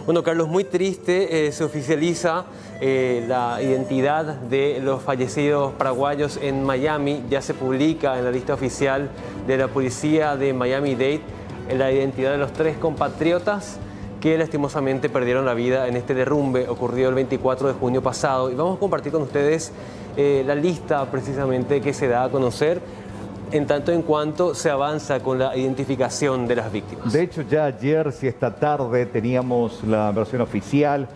Bueno, Carlos, muy triste, se oficializa la identidad de los fallecidos paraguayos en Miami. Ya se publica en la lista oficial de la policía de Miami-Dade la identidad de los 3 compatriotas que lastimosamente perdieron la vida en este derrumbe ocurrido el 24 de junio pasado. Y vamos a compartir con ustedes la lista precisamente que se da a conocer en tanto en cuanto se avanza con la identificación de las víctimas. De hecho, ya ayer, si esta tarde, teníamos la versión oficial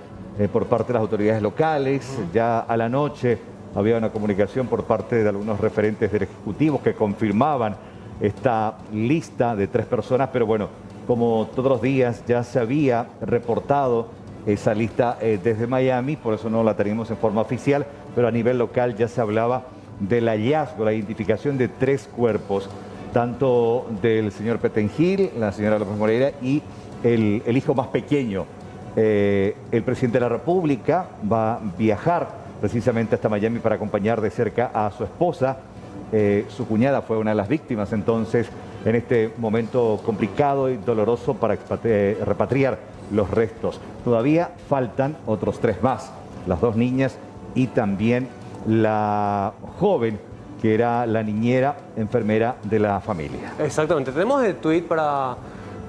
por parte de las autoridades locales. Ya a la noche había una comunicación por parte de algunos referentes del Ejecutivo que confirmaban esta lista de 3 personas, pero bueno, como todos los días ya se había reportado esa lista desde Miami, por eso no la teníamos en forma oficial, pero a nivel local ya se hablaba del hallazgo, la identificación de 3 cuerpos, tanto del señor Pettengill, la señora López Moreira y el hijo más pequeño. El presidente de la República va a viajar precisamente hasta Miami para acompañar de cerca a su esposa. Su cuñada fue una de las víctimas, entonces en este momento complicado y doloroso para repatriar los restos. Todavía faltan otros 3 más, las 2 niñas y también la joven que era la niñera enfermera de la familia. Exactamente, tenemos el tweet para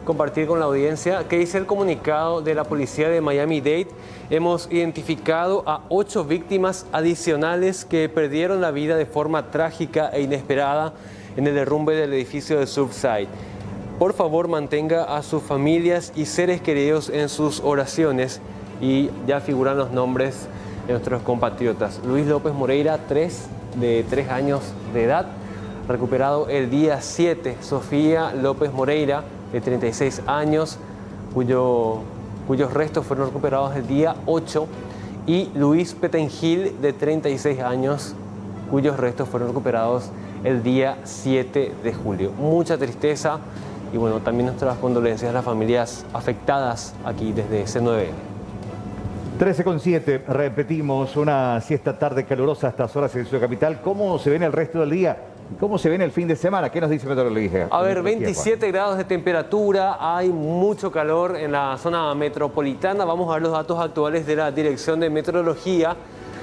compartir con la audiencia que dice el comunicado de la policía de Miami-Dade. Hemos identificado a 8 víctimas adicionales que perdieron la vida de forma trágica e inesperada en el derrumbe del edificio de Surfside. Por favor, mantenga a sus familias y seres queridos en sus oraciones. Y ya figuran los nombres de nuestros compatriotas. Luis López Moreira, de 3 años de edad, recuperado el día 7. Sofía López Moreira, de 36 años, cuyos restos fueron recuperados el día 8. Y Luis Pettengill, de 36 años, cuyos restos fueron recuperados el día 7 de julio. Mucha tristeza y bueno, también nuestras condolencias a las familias afectadas aquí desde C9N. 13:07, repetimos, una siesta tarde calurosa a estas horas en Ciudad Capital. ¿Cómo se viene el resto del día? ¿Cómo se viene el fin de semana? ¿Qué nos dice Meteorología? A ver, 27 grados de temperatura, hay mucho calor en la zona metropolitana. Vamos a ver los datos actuales de la Dirección de Meteorología.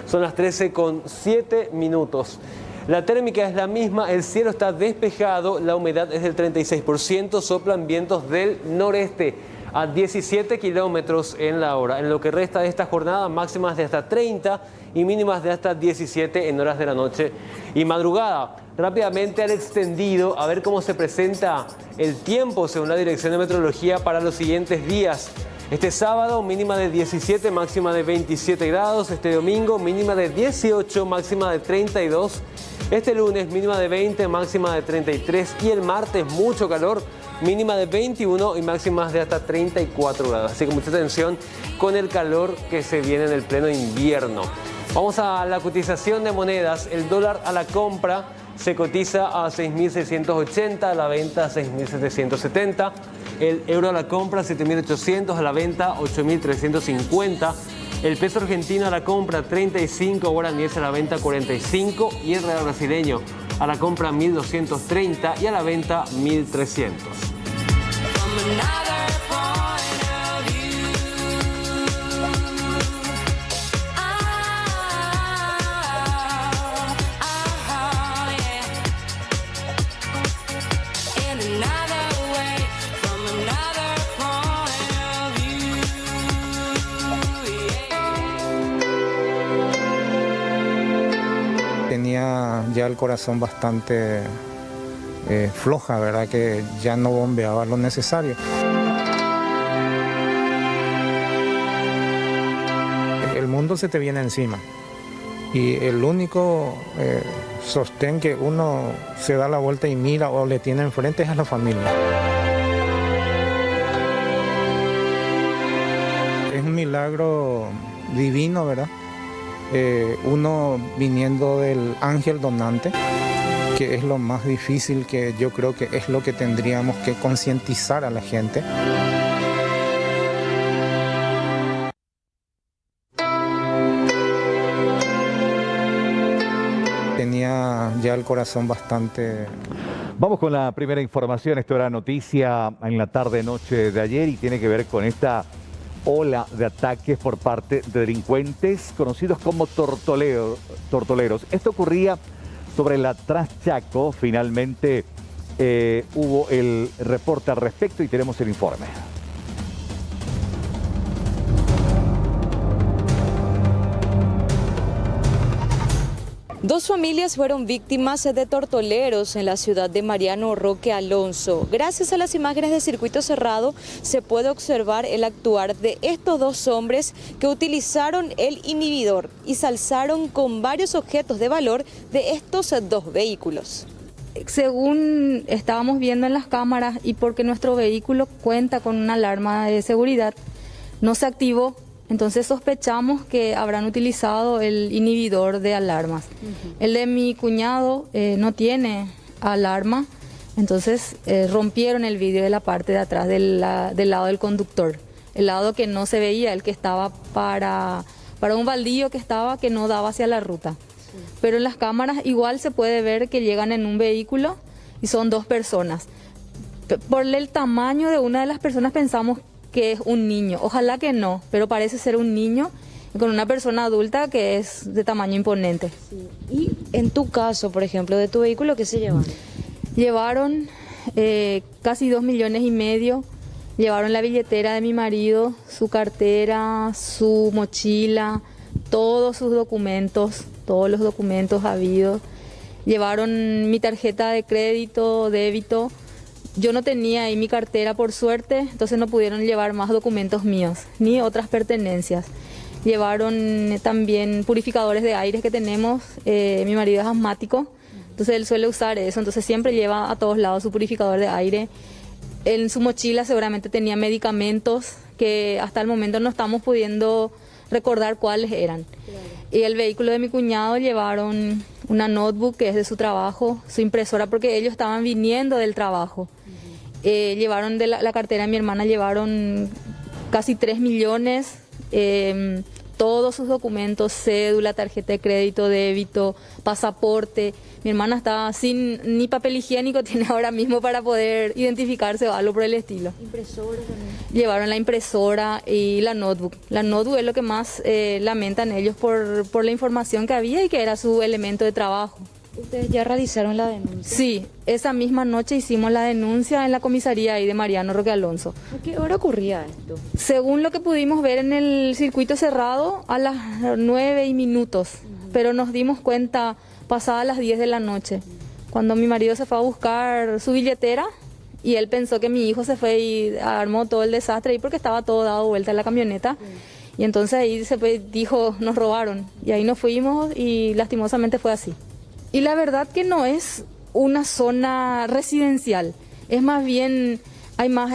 Son las 13:07. La térmica es la misma, el cielo está despejado, la humedad es del 36%, soplan vientos del noreste a 17 kilómetros en la hora. En lo que resta de esta jornada, máximas de hasta 30 y mínimas de hasta 17 en horas de la noche y madrugada. Rápidamente al extendido, a ver cómo se presenta el tiempo según la Dirección de Meteorología para los siguientes días. Este sábado, mínima de 17, máxima de 27 grados. Este domingo, mínima de 18, máxima de 32. Este lunes, mínima de 20, máxima de 33. Y el martes, mucho calor, mínima de 21 y máximas de hasta 34 grados. Así que mucha atención con el calor que se viene en el pleno invierno. Vamos a la cotización de monedas. El dólar a la compra se cotiza a 6.680, a la venta a 6.770. El euro a la compra 7.800, a la venta 8.350. El peso argentino a la compra 35, guaraníes a la venta 45. Y el real brasileño a la compra 1.230 y a la venta 1.300. Tenía ya el corazón bastante floja, ¿verdad? Que ya no bombeaba lo necesario. El mundo se te viene encima y el único sostén que uno se da la vuelta y mira o le tiene enfrente es a la familia. Es un milagro divino, ¿verdad? Uno viniendo del ángel donante, que es lo más difícil, que yo creo que es lo que tendríamos que concientizar a la gente. Tenía ya el corazón bastante... Vamos con la primera información. Esto era noticia en la tarde-noche de ayer y tiene que ver con esta ola de ataques por parte de delincuentes conocidos como tortoleros. Esto ocurría sobre la Transchaco. Finalmente hubo el reporte al respecto y tenemos el informe. Dos familias fueron víctimas de tortoleros en la ciudad de Mariano Roque Alonso. Gracias a las imágenes de circuito cerrado se puede observar el actuar de estos dos hombres que utilizaron el inhibidor y se alzaron con varios objetos de valor de estos dos vehículos. Según estábamos viendo en las cámaras y porque nuestro vehículo cuenta con una alarma de seguridad, no se activó. Entonces sospechamos que habrán utilizado el inhibidor de alarmas. El de mi cuñado no tiene alarma, entonces rompieron el vidrio de la parte de atrás del lado del conductor. El lado que no se veía, el que estaba para un baldío que no daba hacia la ruta. Pero en las cámaras igual se puede ver que llegan en un vehículo y son dos personas. Por el tamaño de una de las personas pensamos que es un niño, ojalá que no, pero parece ser un niño con una persona adulta que es de tamaño imponente. Sí. Y en tu caso, por ejemplo, de tu vehículo, ¿qué se llevaron? Llevaron casi 2,5 millones, llevaron la billetera de mi marido, su cartera, su mochila, todos sus documentos, todos los documentos habidos, llevaron mi tarjeta de crédito, débito. Yo no tenía ahí mi cartera por suerte, entonces no pudieron llevar más documentos míos, ni otras pertenencias. Llevaron también purificadores de aire que tenemos, mi marido es asmático, entonces él suele usar eso, entonces siempre lleva a todos lados su purificador de aire. En su mochila seguramente tenía medicamentos que hasta el momento no estamos pudiendo recordar cuáles eran. Claro. Y el vehículo de mi cuñado llevaron una notebook que es de su trabajo, su impresora, porque ellos estaban viniendo del trabajo. Llevaron de la cartera de mi hermana, llevaron casi 3 millones, todos sus documentos, cédula, tarjeta de crédito, débito, pasaporte. Mi hermana está sin ni papel higiénico, tiene ahora mismo para poder identificarse o algo por el estilo. ¿Impresora también? Llevaron la impresora y la notebook. La notebook es lo que más lamentan ellos por la información que había y que era su elemento de trabajo. ¿Ustedes ya realizaron la denuncia? Sí, esa misma noche hicimos la denuncia en la comisaría ahí de Mariano Roque Alonso. ¿A qué hora ocurría esto? Según lo que pudimos ver en el circuito cerrado, a las 9:00, pero nos dimos cuenta pasadas las 10 de la noche, cuando mi marido se fue a buscar su billetera y él pensó que mi hijo se fue y armó todo el desastre ahí porque estaba todo dado vuelta en la camioneta. Y entonces ahí dijo, nos robaron. Y ahí nos fuimos y lastimosamente fue así. Y la verdad que no es una zona residencial, es más bien, hay más,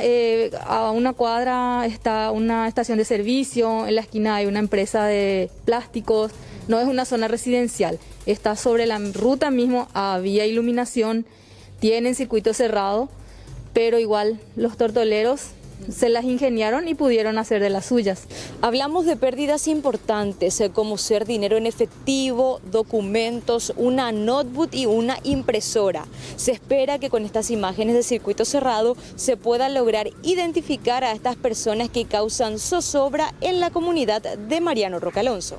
a una cuadra está una estación de servicio, en la esquina hay una empresa de plásticos, no es una zona residencial, está sobre la ruta mismo, había iluminación, tienen circuito cerrado, pero igual los tortoleros se las ingeniaron y pudieron hacer de las suyas. Hablamos de pérdidas importantes, como ser dinero en efectivo, documentos, una notebook y una impresora. Se espera que con estas imágenes de circuito cerrado se pueda lograr identificar a estas personas que causan zozobra en la comunidad de Mariano Roque Alonso.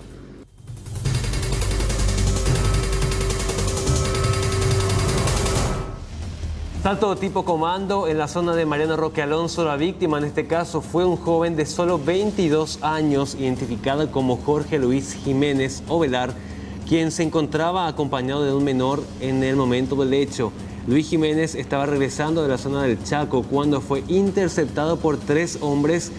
Salto tipo comando en la zona de Mariano Roque Alonso. La víctima en este caso fue un joven de solo 22 años, identificado como Jorge Luis Jiménez Ovelar, quien se encontraba acompañado de un menor en el momento del hecho. Luis Jiménez estaba regresando de la zona del Chaco cuando fue interceptado por 3 hombres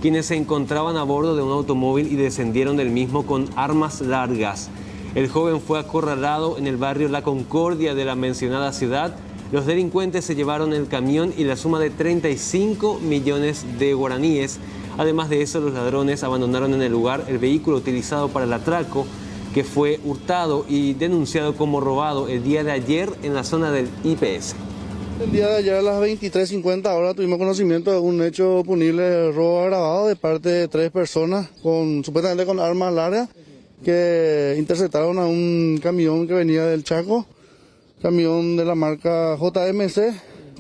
quienes se encontraban a bordo de un automóvil y descendieron del mismo con armas largas. El joven fue acorralado en el barrio La Concordia de la mencionada ciudad. Los delincuentes se llevaron el camión y la suma de 35 millones de guaraníes. Además de eso, los ladrones abandonaron en el lugar el vehículo utilizado para el atraco, que fue hurtado y denunciado como robado el día de ayer en la zona del IPS. El día de ayer a las 23:50 horas tuvimos conocimiento de un hecho punible de robo agravado de parte de 3 personas, supuestamente con armas largas, que interceptaron a un camión que venía del Chaco. Camión de la marca JMC,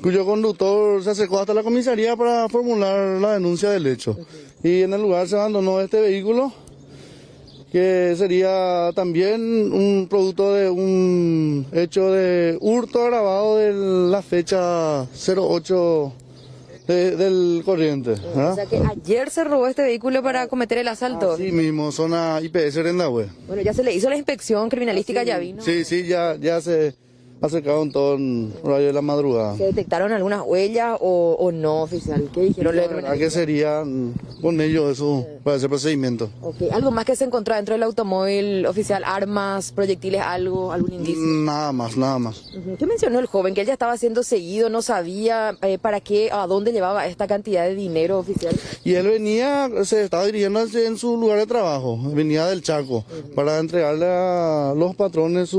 cuyo conductor se acercó hasta la comisaría para formular la denuncia del hecho. y en el lugar se abandonó este vehículo, que sería también un producto de un hecho de hurto agravado de la fecha 08 del corriente. O sea que ayer se robó este vehículo para cometer el asalto. Así mismo, zona IPS Rendahue. Bueno, ya se le hizo la inspección criminalística, ya vino. Sí, ya se acercaron todo en horario de la madrugada. ¿Se detectaron algunas huellas o no, oficial? ¿Qué dijeron? La verdad que sería con ellos eso para ese procedimiento. Okay. ¿Algo más que se encontró dentro del automóvil, oficial? ¿Armas, proyectiles, algún indicio? Nada más. ¿Qué mencionó el joven? Que él ya estaba siendo seguido, no sabía para qué, a dónde llevaba esta cantidad de dinero, oficial. Y él se estaba dirigiendo en su lugar de trabajo, venía del Chaco, para entregarle a los patrones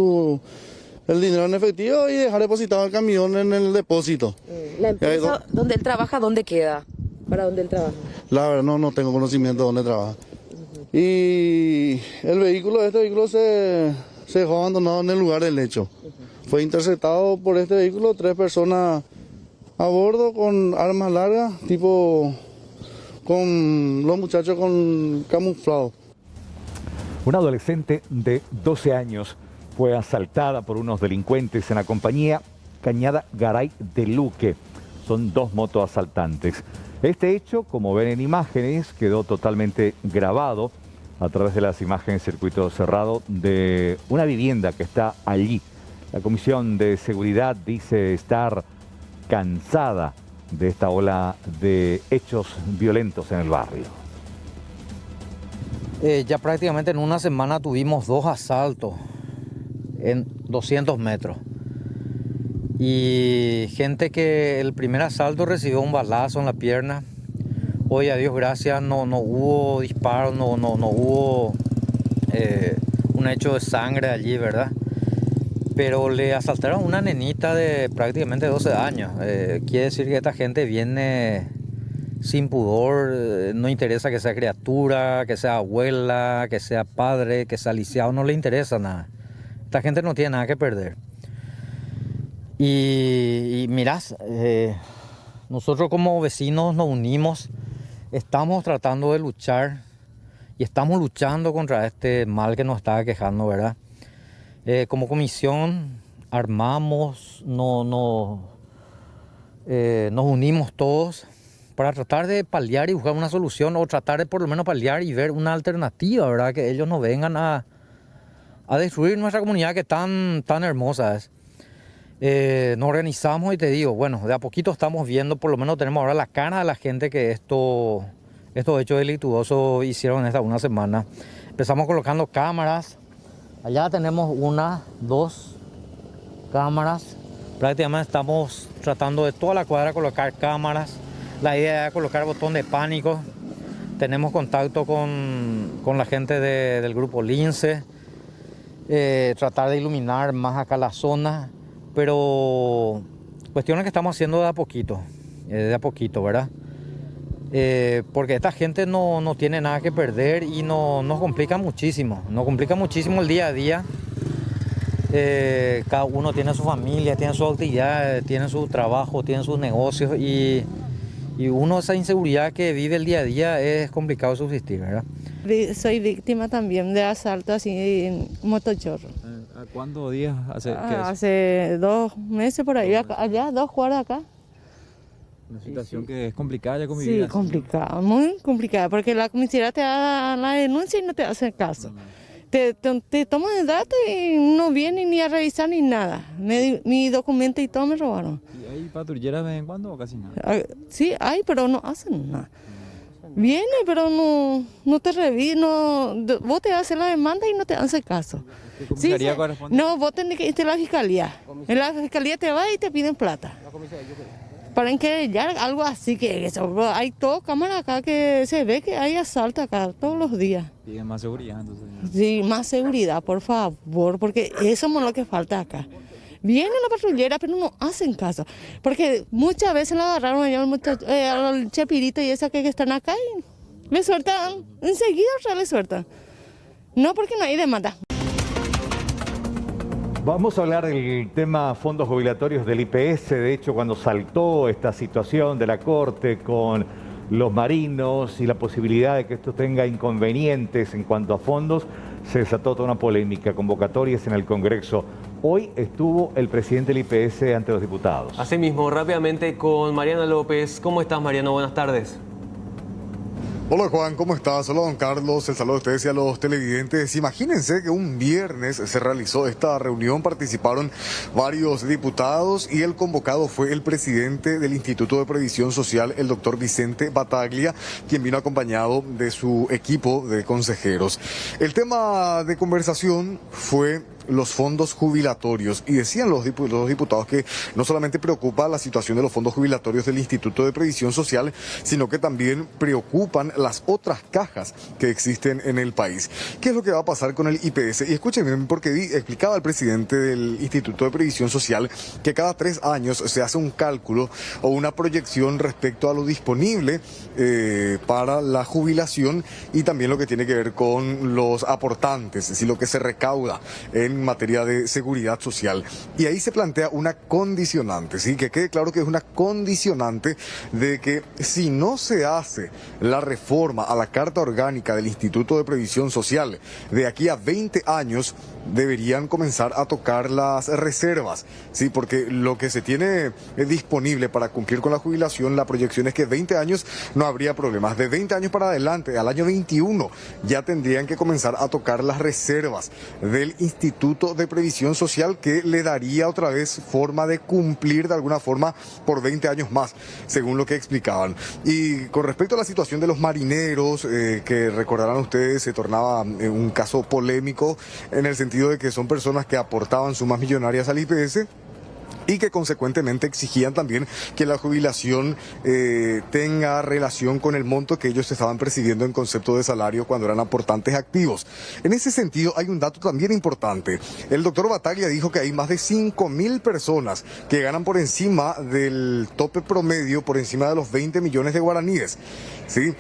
el dinero en efectivo y dejar depositado el camión en el depósito. ¿La empresa donde él trabaja, dónde queda? ¿Para dónde él trabaja? La verdad no tengo conocimiento de dónde trabaja. Y este vehículo se dejó abandonado en el lugar del hecho. Fue interceptado por este vehículo 3 personas a bordo con armas largas, con los muchachos con camuflado. Una adolescente de 12 años fue asaltada por unos delincuentes en la compañía Cañada Garay de Luque. Son 2 motoasaltantes. Este hecho, como ven en imágenes, quedó totalmente grabado a través de las imágenes circuito cerrado de una vivienda que está allí. La Comisión de Seguridad dice estar cansada de esta ola de hechos violentos en el barrio. Ya prácticamente en una semana tuvimos 2 asaltos en 200 metros. Y gente que el primer asalto recibió un balazo en la pierna. Hoy, a Dios gracias, no hubo disparos, no hubo un hecho de sangre allí, ¿verdad? Pero le asaltaron a una nenita de prácticamente 12 años. Quiere decir que esta gente viene sin pudor, no interesa que sea criatura, que sea abuela, que sea padre, que sea lisiado, no le interesa nada. Esta gente no tiene nada que perder. Y mirás, nosotros como vecinos nos unimos, estamos tratando de luchar y estamos luchando contra este mal que nos está aquejando, ¿verdad? Como comisión armamos, nos unimos todos para tratar de paliar y buscar una solución, o tratar de por lo menos paliar y ver una alternativa, ¿verdad? Que ellos no vengan a destruir nuestra comunidad que tan hermosa es. Nos organizamos y te digo, bueno, de a poquito estamos viendo, por lo menos tenemos ahora la cara de la gente que estos hechos delictuosos hicieron en esta una semana. Empezamos colocando cámaras, allá tenemos 1, 2 cámaras, prácticamente estamos tratando de toda la cuadra colocar cámaras. La idea es colocar botón de pánico, tenemos contacto con la gente del grupo Lince, tratar de iluminar más acá la zona, pero cuestiones que estamos haciendo de a poquito, ¿verdad? Porque esta gente no tiene nada que perder y nos complica muchísimo, el día a día. Cada uno tiene su familia, tiene su actividad, tiene su trabajo, tiene sus negocios y uno, esa inseguridad que vive el día a día, es complicado subsistir, ¿verdad? Soy víctima también de asalto así en motochorro. ¿A cuántos días hace? Hace 2 meses por ahí, allá, 2 cuadras acá. Una situación que es complicada ya convivir. Sí, complicada, muy complicada, porque la comisaría te da la denuncia y no te hace caso. Te toman el dato y no vienen ni a revisar ni nada. Mi documento y todo me robaron. ¿Y hay patrulleras de vez en cuando o casi nada? Sí, hay, pero no hacen nada. Viene, pero no te revisan, vos te haces la demanda y no te hacen caso. ¿Qué comisaría corresponde? No, vos tenés que irte a la fiscalía. En la fiscalía te vas y te piden plata. Para enquerellar algo así que eso. Hay todo cámara acá que se ve que hay asalto acá todos los días. Piden más seguridad entonces. Sí, más seguridad, por favor, porque eso es lo que falta acá. Viene la patrullera, pero no hacen caso. Porque muchas veces la agarraron allá al Chepirito y esa que están acá y le sueltan, enseguida le sueltan. No, porque no hay demanda. Vamos a hablar del tema fondos jubilatorios del IPS. De hecho, cuando saltó esta situación de la Corte con los marinos y la posibilidad de que esto tenga inconvenientes en cuanto a fondos, se desató toda una polémica, convocatorias en el Congreso. Hoy estuvo el presidente del IPS ante los diputados. Asimismo, rápidamente con Mariana López. ¿Cómo estás, Mariano? Buenas tardes. Hola Juan, ¿cómo estás? Hola don Carlos, el saludo a ustedes y a los televidentes. Imagínense que un viernes se realizó esta reunión, participaron varios diputados y el convocado fue el presidente del Instituto de Previsión Social, el doctor Vicente Battaglia, quien vino acompañado de su equipo de consejeros. El tema de conversación fue los fondos jubilatorios y decían los diputados que no solamente preocupa la situación de los fondos jubilatorios del Instituto de Previsión Social, sino que también preocupan las otras cajas que existen en el país. ¿Qué es lo que va a pasar con el IPS? Y escúchenme, porque explicaba el presidente del Instituto de Previsión Social que cada 3 años se hace un cálculo o una proyección respecto a lo disponible para la jubilación y también lo que tiene que ver con los aportantes, es decir, lo que se recauda en materia de seguridad social. Y ahí se plantea una condicionante, ¿sí? Que quede claro que es una condicionante de que si no se hace la reforma a la Carta Orgánica del Instituto de Previsión Social, de aquí a 20 años deberían comenzar a tocar las reservas, ¿sí? Porque lo que se tiene disponible para cumplir con la jubilación, la proyección es que 20 años no habría problemas. De 20 años para adelante, al año 21, ya tendrían que comenzar a tocar las reservas del Instituto de Previsión Social, que le daría otra vez forma de cumplir de alguna forma por 20 años más, según lo que explicaban. Y con respecto a la situación de los marineros, que recordarán ustedes, se tornaba un caso polémico en el sentido de que son personas que aportaban sumas millonarias al IPS y que consecuentemente exigían también que la jubilación tenga relación con el monto que ellos estaban percibiendo en concepto de salario cuando eran aportantes activos. En ese sentido hay un dato también importante. El doctor Battaglia dijo que hay más de 5.000 personas que ganan por encima del tope promedio, por encima de los 20 millones de guaraníes. ¿Sí?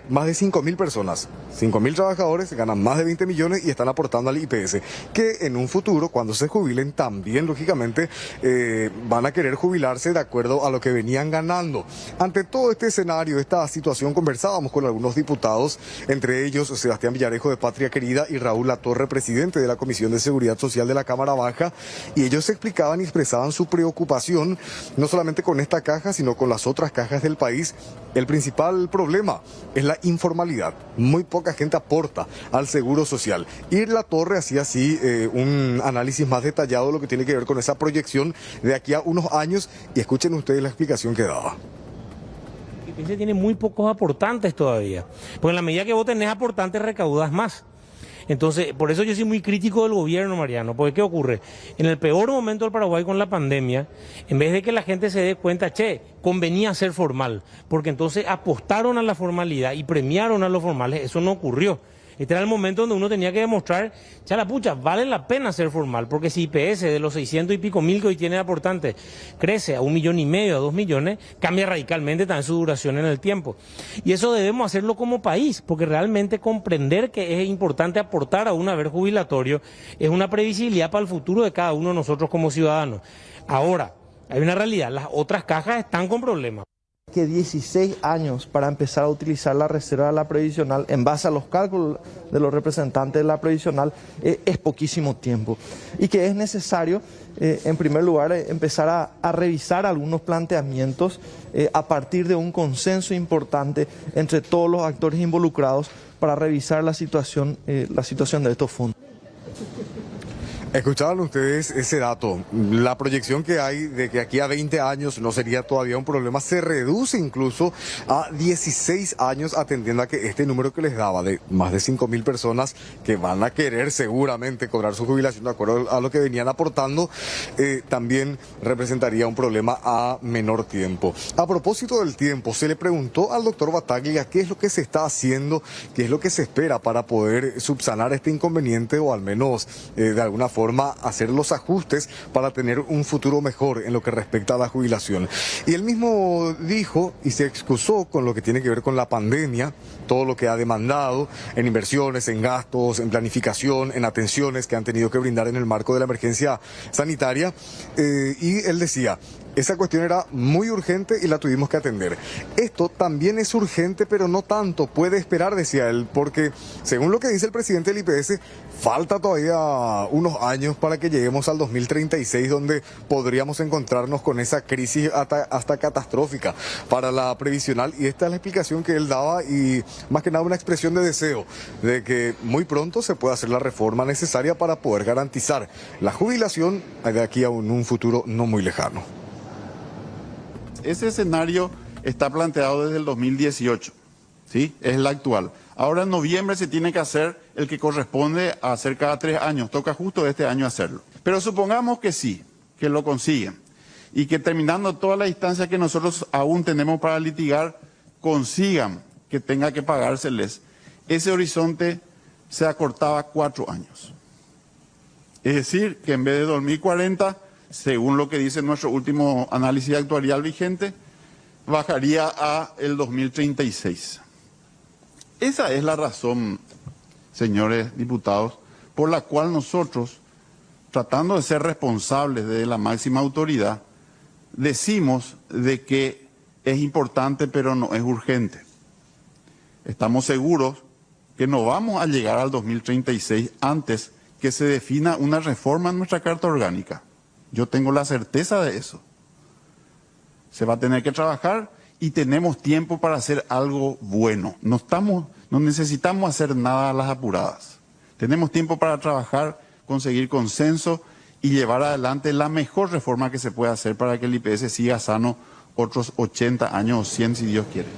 Más de 5.000 personas, 5.000 trabajadores ganan más de 20 millones y están aportando al IPS, que en un futuro, cuando se jubilen, también lógicamente van a querer jubilarse de acuerdo a lo que venían ganando. Ante todo este escenario, esta situación, conversábamos con algunos diputados, entre ellos Sebastián Villarejo de Patria Querida y Raúl Latorre, presidente de la Comisión de Seguridad Social de la Cámara Baja, y ellos explicaban y expresaban su preocupación, no solamente con esta caja, sino con las otras cajas del país. El principal problema es la informalidad. Muy poca gente aporta al seguro social. Y Latorre hacía así un análisis más detallado de lo que tiene que ver con esa proyección de aquí a unos años, y escuchen ustedes la explicación que daba. El IPS tiene muy pocos aportantes todavía, porque en la medida que vos tenés aportantes recaudas más. Entonces, por eso yo soy muy crítico del gobierno, Mariano, porque ¿qué ocurre? En el peor momento del Paraguay con la pandemia, en vez de que la gente se dé cuenta, convenía ser formal, porque entonces apostaron a la formalidad y premiaron a los formales, eso no ocurrió. Este era el momento donde uno tenía que demostrar, chalapucha, vale la pena ser formal, porque si IPS de los 600 y pico mil que hoy tiene de aportantes crece a 1,5 millones, a 2 millones, cambia radicalmente también su duración en el tiempo. Y eso debemos hacerlo como país, porque realmente comprender que es importante aportar a un haber jubilatorio es una previsibilidad para el futuro de cada uno de nosotros como ciudadanos. Ahora, hay una realidad, las otras cajas están con problemas. Que 16 años para empezar a utilizar la reserva de la previsional en base a los cálculos de los representantes de la previsional es poquísimo tiempo, y que es necesario en primer lugar empezar a revisar algunos planteamientos a partir de un consenso importante entre todos los actores involucrados para revisar la situación de estos fondos. Escuchaban ustedes ese dato, la proyección que hay de que aquí a 20 años no sería todavía un problema, se reduce incluso a 16 años, atendiendo a que este número que les daba de más de 5.000 personas que van a querer seguramente cobrar su jubilación de acuerdo a lo que venían aportando, también representaría un problema a menor tiempo. A propósito del tiempo, se le preguntó al doctor Battaglia qué es lo que se está haciendo, qué es lo que se espera para poder subsanar este inconveniente o al menos de alguna forma hacer los ajustes para tener un futuro mejor en lo que respecta a la jubilación. Y él mismo dijo y se excusó con lo que tiene que ver con la pandemia, todo lo que ha demandado en inversiones, en gastos, en planificación, en atenciones que han tenido que brindar en el marco de la emergencia sanitaria. Y él decía, esa cuestión era muy urgente y la tuvimos que atender. Esto también es urgente, pero no tanto, puede esperar, decía él, porque según lo que dice el presidente del IPS, falta todavía unos años para que lleguemos al 2036, donde podríamos encontrarnos con esa crisis hasta catastrófica para la previsional, y esta es la explicación que él daba, y más que nada una expresión de deseo de que muy pronto se pueda hacer la reforma necesaria para poder garantizar la jubilación de aquí a un futuro no muy lejano. Ese escenario está planteado desde el 2018, ¿sí? Es el actual. Ahora en noviembre se tiene que hacer el que corresponde a hacer cada 3 años. Toca justo este año hacerlo. Pero supongamos que sí, que lo consiguen. Y que terminando todas las instancias que nosotros aún tenemos para litigar, consigan que tenga que pagárseles. Ese horizonte se acortaba a 4 años. Es decir, que en vez de 2040... según lo que dice nuestro último análisis actuarial vigente, bajaría a el 2036. Esa es la razón, señores diputados, por la cual nosotros, tratando de ser responsables de la máxima autoridad, decimos de que es importante pero no es urgente. Estamos seguros que no vamos a llegar al 2036 antes que se defina una reforma en nuestra Carta Orgánica. Yo tengo la certeza de eso. Se va a tener que trabajar y tenemos tiempo para hacer algo bueno. No necesitamos hacer nada a las apuradas. Tenemos tiempo para trabajar, conseguir consenso y llevar adelante la mejor reforma que se pueda hacer para que el IPS siga sano otros 80 años o 100 si Dios quiere.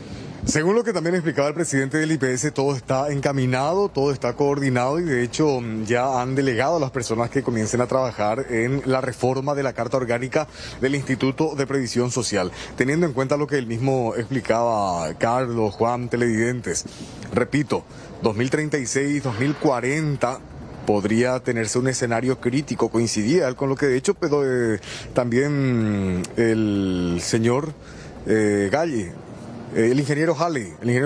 Según lo que también explicaba el presidente del IPS, todo está encaminado, todo está coordinado, y de hecho ya han delegado a las personas que comiencen a trabajar en la reforma de la Carta Orgánica del Instituto de Previsión Social. Teniendo en cuenta lo que él mismo explicaba, Carlos, Juan, televidentes, repito, 2036, 2040... podría tenerse un escenario crítico, coincidía con lo que de hecho también el señor Galli, el ingeniero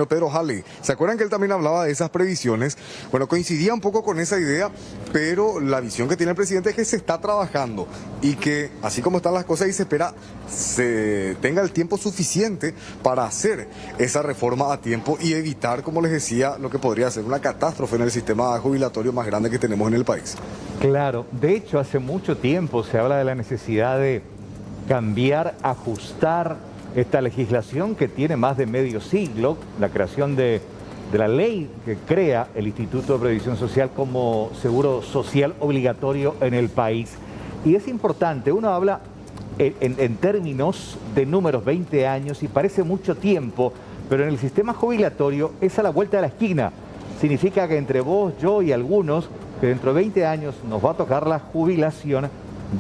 Pedro Halley. ¿Se acuerdan que él también hablaba de esas previsiones? Bueno, coincidía un poco con esa idea, pero la visión que tiene el presidente es que se está trabajando y que, así como están las cosas, y se espera se tenga el tiempo suficiente para hacer esa reforma a tiempo y evitar, como les decía, lo que podría ser una catástrofe en el sistema jubilatorio más grande que tenemos en el país. Claro, de hecho hace mucho tiempo se habla de la necesidad de cambiar, ajustar esta legislación que tiene más de medio siglo, la creación de la ley que crea el Instituto de Previsión Social como seguro social obligatorio en el país. Y es importante, uno habla en términos de números, 20 años, y parece mucho tiempo, pero en el sistema jubilatorio es a la vuelta de la esquina. Significa que entre vos, yo y algunos, que dentro de 20 años nos va a tocar la jubilación,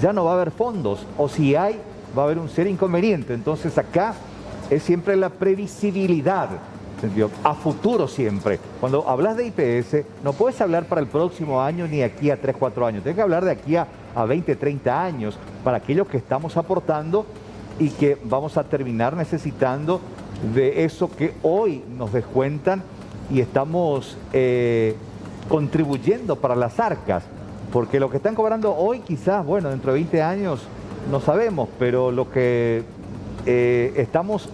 ya no va a haber fondos, o si hay, va a haber un serio inconveniente. Entonces acá es siempre la previsibilidad, ¿entendió? A futuro siempre. Cuando hablas de IPS, no puedes hablar para el próximo año ni aquí a 3, 4 años. Tienes que hablar de aquí a 20, 30 años para aquellos que estamos aportando y que vamos a terminar necesitando de eso que hoy nos descuentan y estamos contribuyendo para las arcas. Porque lo que están cobrando hoy quizás, bueno, dentro de 20 años no sabemos, pero lo que estamos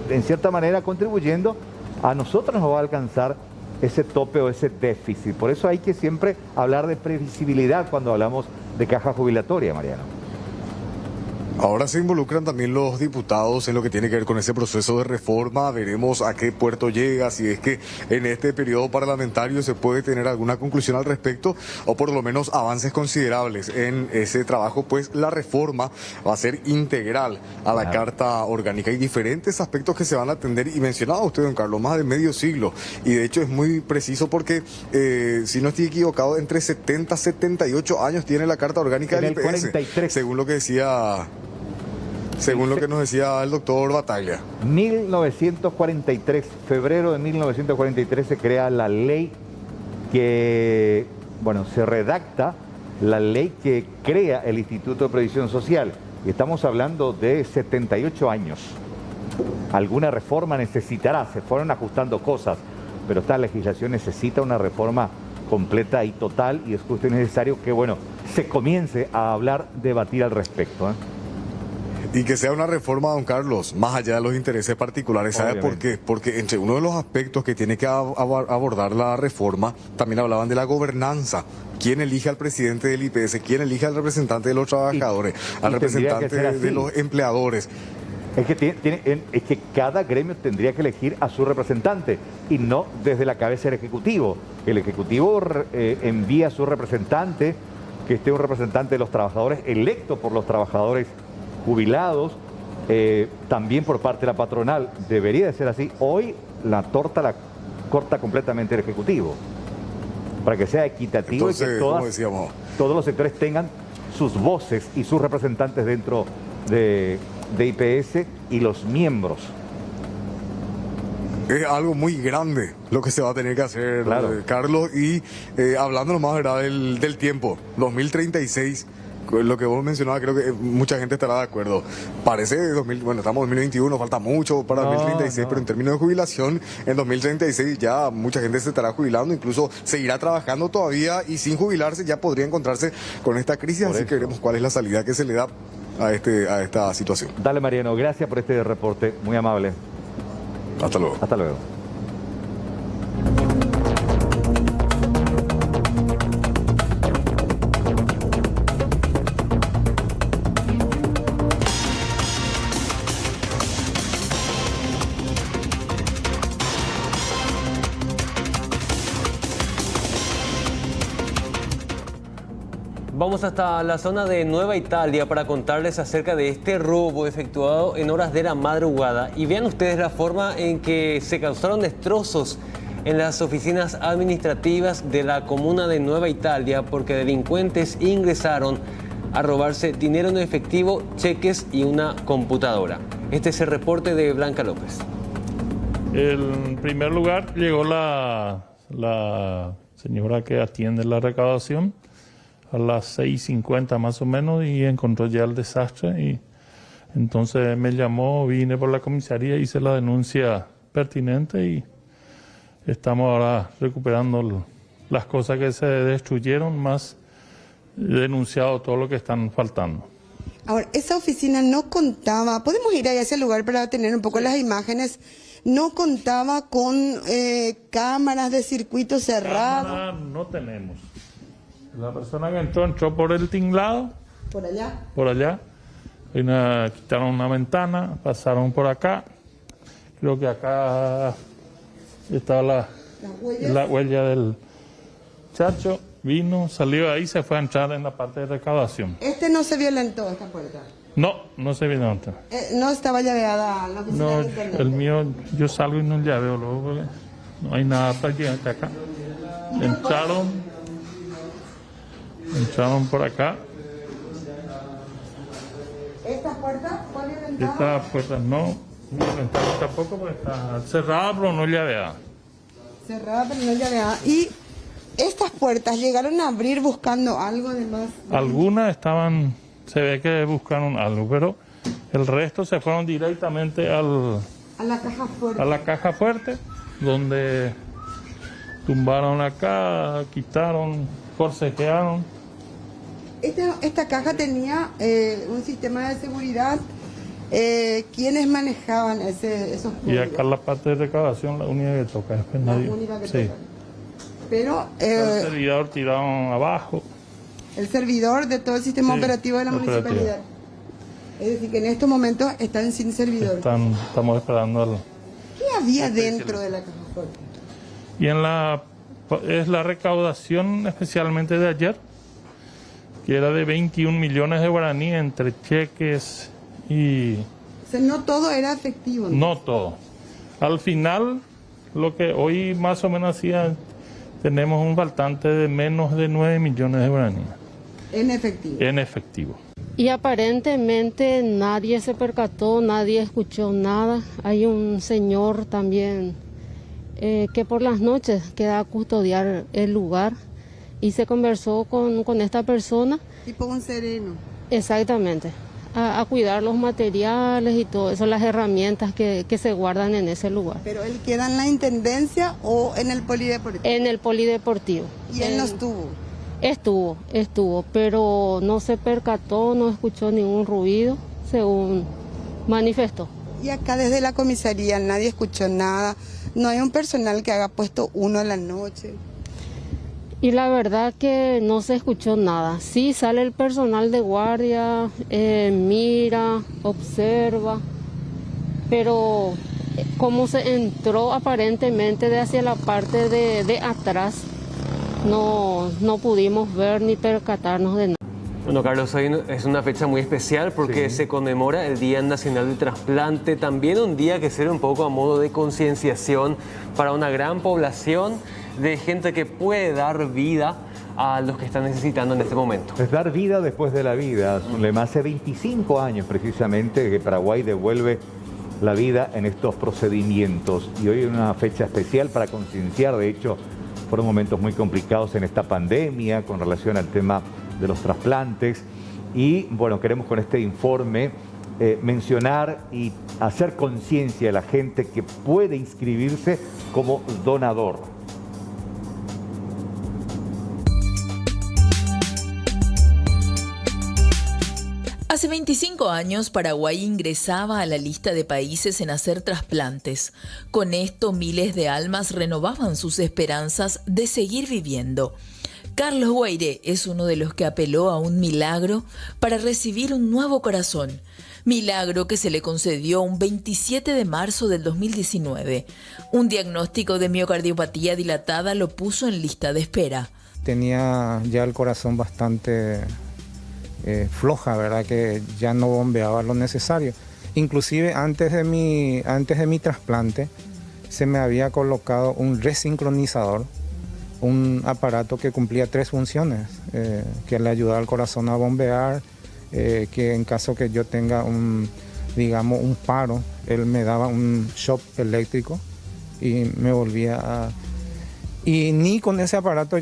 en cierta manera contribuyendo, a nosotros nos va a alcanzar ese tope o ese déficit. Por eso hay que siempre hablar de previsibilidad cuando hablamos de caja jubilatoria, Mariano. Ahora se involucran también los diputados en lo que tiene que ver con ese proceso de reforma. Veremos a qué puerto llega, si es que en este periodo parlamentario se puede tener alguna conclusión al respecto o por lo menos avances considerables en ese trabajo, pues la reforma va a ser integral a la Carta Orgánica. Hay diferentes aspectos que se van a atender y mencionaba usted, don Carlos, más de medio siglo, y de hecho es muy preciso porque, si no estoy equivocado, entre 70 y 78 años tiene la Carta Orgánica del IPS, 43. Según lo que decía... Según lo que nos decía el doctor Bataglia. 1943, febrero de 1943 se crea la ley que, bueno, se redacta la ley que crea el Instituto de Previsión Social. Y estamos hablando de 78 años. Alguna reforma necesitará, se fueron ajustando cosas, pero esta legislación necesita una reforma completa y total, y es justo y necesario que, bueno, se comience a hablar, debatir al respecto, ¿eh? Y que sea una reforma, don Carlos, más allá de los intereses particulares. ¿Sabe por qué? Porque entre uno de los aspectos que tiene que abordar la reforma, también hablaban de la gobernanza. ¿Quién elige al presidente del IPS? ¿Quién elige al representante de los trabajadores? Al representante de los empleadores. Es que cada gremio tendría que elegir a su representante y no desde la cabeza del Ejecutivo. El Ejecutivo envía a su representante, que esté un representante de los trabajadores electo por los trabajadores jubilados, también por parte de la patronal. Debería de ser así. Hoy la torta la corta completamente el Ejecutivo, para que sea equitativo. Entonces, y que todos los sectores tengan sus voces y sus representantes dentro de IPS y los miembros. Es algo muy grande lo que se va a tener que hacer, claro. Carlos, y hablando nomás, ¿verdad?, del tiempo, 2036, lo que vos mencionabas, creo que mucha gente estará de acuerdo. Parece, bueno, estamos en 2021, falta mucho para 2036, pero en términos de jubilación, en 2036 ya mucha gente se estará jubilando, incluso seguirá trabajando todavía y sin jubilarse ya podría encontrarse con esta crisis, así que veremos cuál es la salida que se le da a esta situación. Dale, Mariano, gracias por este reporte, muy amable. Hasta luego. Hasta luego. Vamos hasta la zona de Nueva Italia para contarles acerca de este robo efectuado en horas de la madrugada. Y vean ustedes la forma en que se causaron destrozos en las oficinas administrativas de la comuna de Nueva Italia porque delincuentes ingresaron a robarse dinero en efectivo, cheques y una computadora. Este es el reporte de Blanca López. En primer lugar llegó la señora que atiende la recaudación a las 6:50 más o menos y encontró ya el desastre y entonces me llamó, vine por la comisaría, hice la denuncia pertinente y estamos ahora recuperando las cosas que se destruyeron, más denunciado todo lo que están faltando. Ahora, esa oficina no contaba, podemos ir a ese lugar para tener un poco las imágenes, no contaba con cámaras de circuito cerrado. Cámara no tenemos. La persona que entró por el tinglado. ¿Por allá? Por allá. Quitaron una ventana, pasaron por acá. Creo que acá estaba la huella del chacho. Vino, salió ahí, se fue a entrar en la parte de recaudación. ¿Este no se violentó, esta puerta? No se violentó. ¿No estaba llaveada la oficina? No, de internet? el mío, yo salgo y no llaveo luego porque no hay nada prácticamente acá. Entraron por acá. ¿Esta puerta fue violentada? Esta puerta no violentaron tampoco porque está cerrada pero no llaveada. Cerrada pero no llaveada. ¿Y estas puertas llegaron a abrir buscando algo de más? Algunas estaban, se ve que buscaron algo, pero el resto se fueron directamente a la caja fuerte. A la caja fuerte, donde tumbaron acá, quitaron, forcejearon. Esta caja tenía un sistema de seguridad. ¿Quiénes manejaban esos códigos? Y acá la parte de recaudación, la única que toca. Después nadie. Única que sí. toca. Pero el servidor tiraron abajo. El servidor de todo el sistema operativo de la municipalidad. Es decir, que en estos momentos están sin servidor. Estamos esperando ¿Qué había dentro de la caja fuerte? Y es la recaudación especialmente de ayer, que era de 21 millones de guaraní entre cheques y... O sea, no todo era efectivo. No todo. Al final, lo que hoy más o menos hacía, tenemos un faltante de menos de 9 millones de guaraní. En efectivo. En efectivo. Y aparentemente nadie se percató, nadie escuchó nada. Hay un señor también que por las noches queda a custodiar el lugar y se conversó con esta persona. Tipo un sereno. Exactamente. A cuidar los materiales y todo eso, las herramientas que se guardan en ese lugar. ¿Pero él queda en la intendencia o en el polideportivo? En el polideportivo. ¿Y él no estuvo? Estuvo, pero no se percató, no escuchó ningún ruido. según manifestó. Y acá desde la comisaría nadie escuchó nada, no hay un personal que haga puesto 1 en la noche. Y la verdad que no se escuchó nada. Sí sale el personal de guardia, mira, observa, pero como se entró aparentemente de hacia la parte de atrás, no pudimos ver ni percatarnos de nada. Bueno, Carlos, hoy es una fecha muy especial porque se conmemora el Día Nacional del Trasplante, también un día que sirve un poco a modo de concienciación para una gran población de gente que puede dar vida a los que están necesitando en este momento. Es dar vida después de la vida. Hace 25 años precisamente que Paraguay devuelve la vida en estos procedimientos y hoy es una fecha especial para concienciar. De hecho, fueron momentos muy complicados en esta pandemia con relación al tema de los trasplantes y bueno, queremos con este informe mencionar y hacer conciencia a la gente que puede inscribirse como donador. Hace 25 años, Paraguay ingresaba a la lista de países en hacer trasplantes. Con esto, miles de almas renovaban sus esperanzas de seguir viviendo. Carlos Guairé es uno de los que apeló a un milagro para recibir un nuevo corazón. Milagro que se le concedió un 27 de marzo del 2019. Un diagnóstico de miocardiopatía dilatada lo puso en lista de espera. Tenía ya el corazón bastante floja, ¿verdad? Que ya no bombeaba lo necesario. Inclusive antes de mi trasplante se me había colocado un resincronizador, un aparato que cumplía 3 funciones, que le ayudaba al corazón a bombear, que en caso que yo tenga un paro, él me daba un shock eléctrico y me volvía a... Y ni con ese aparato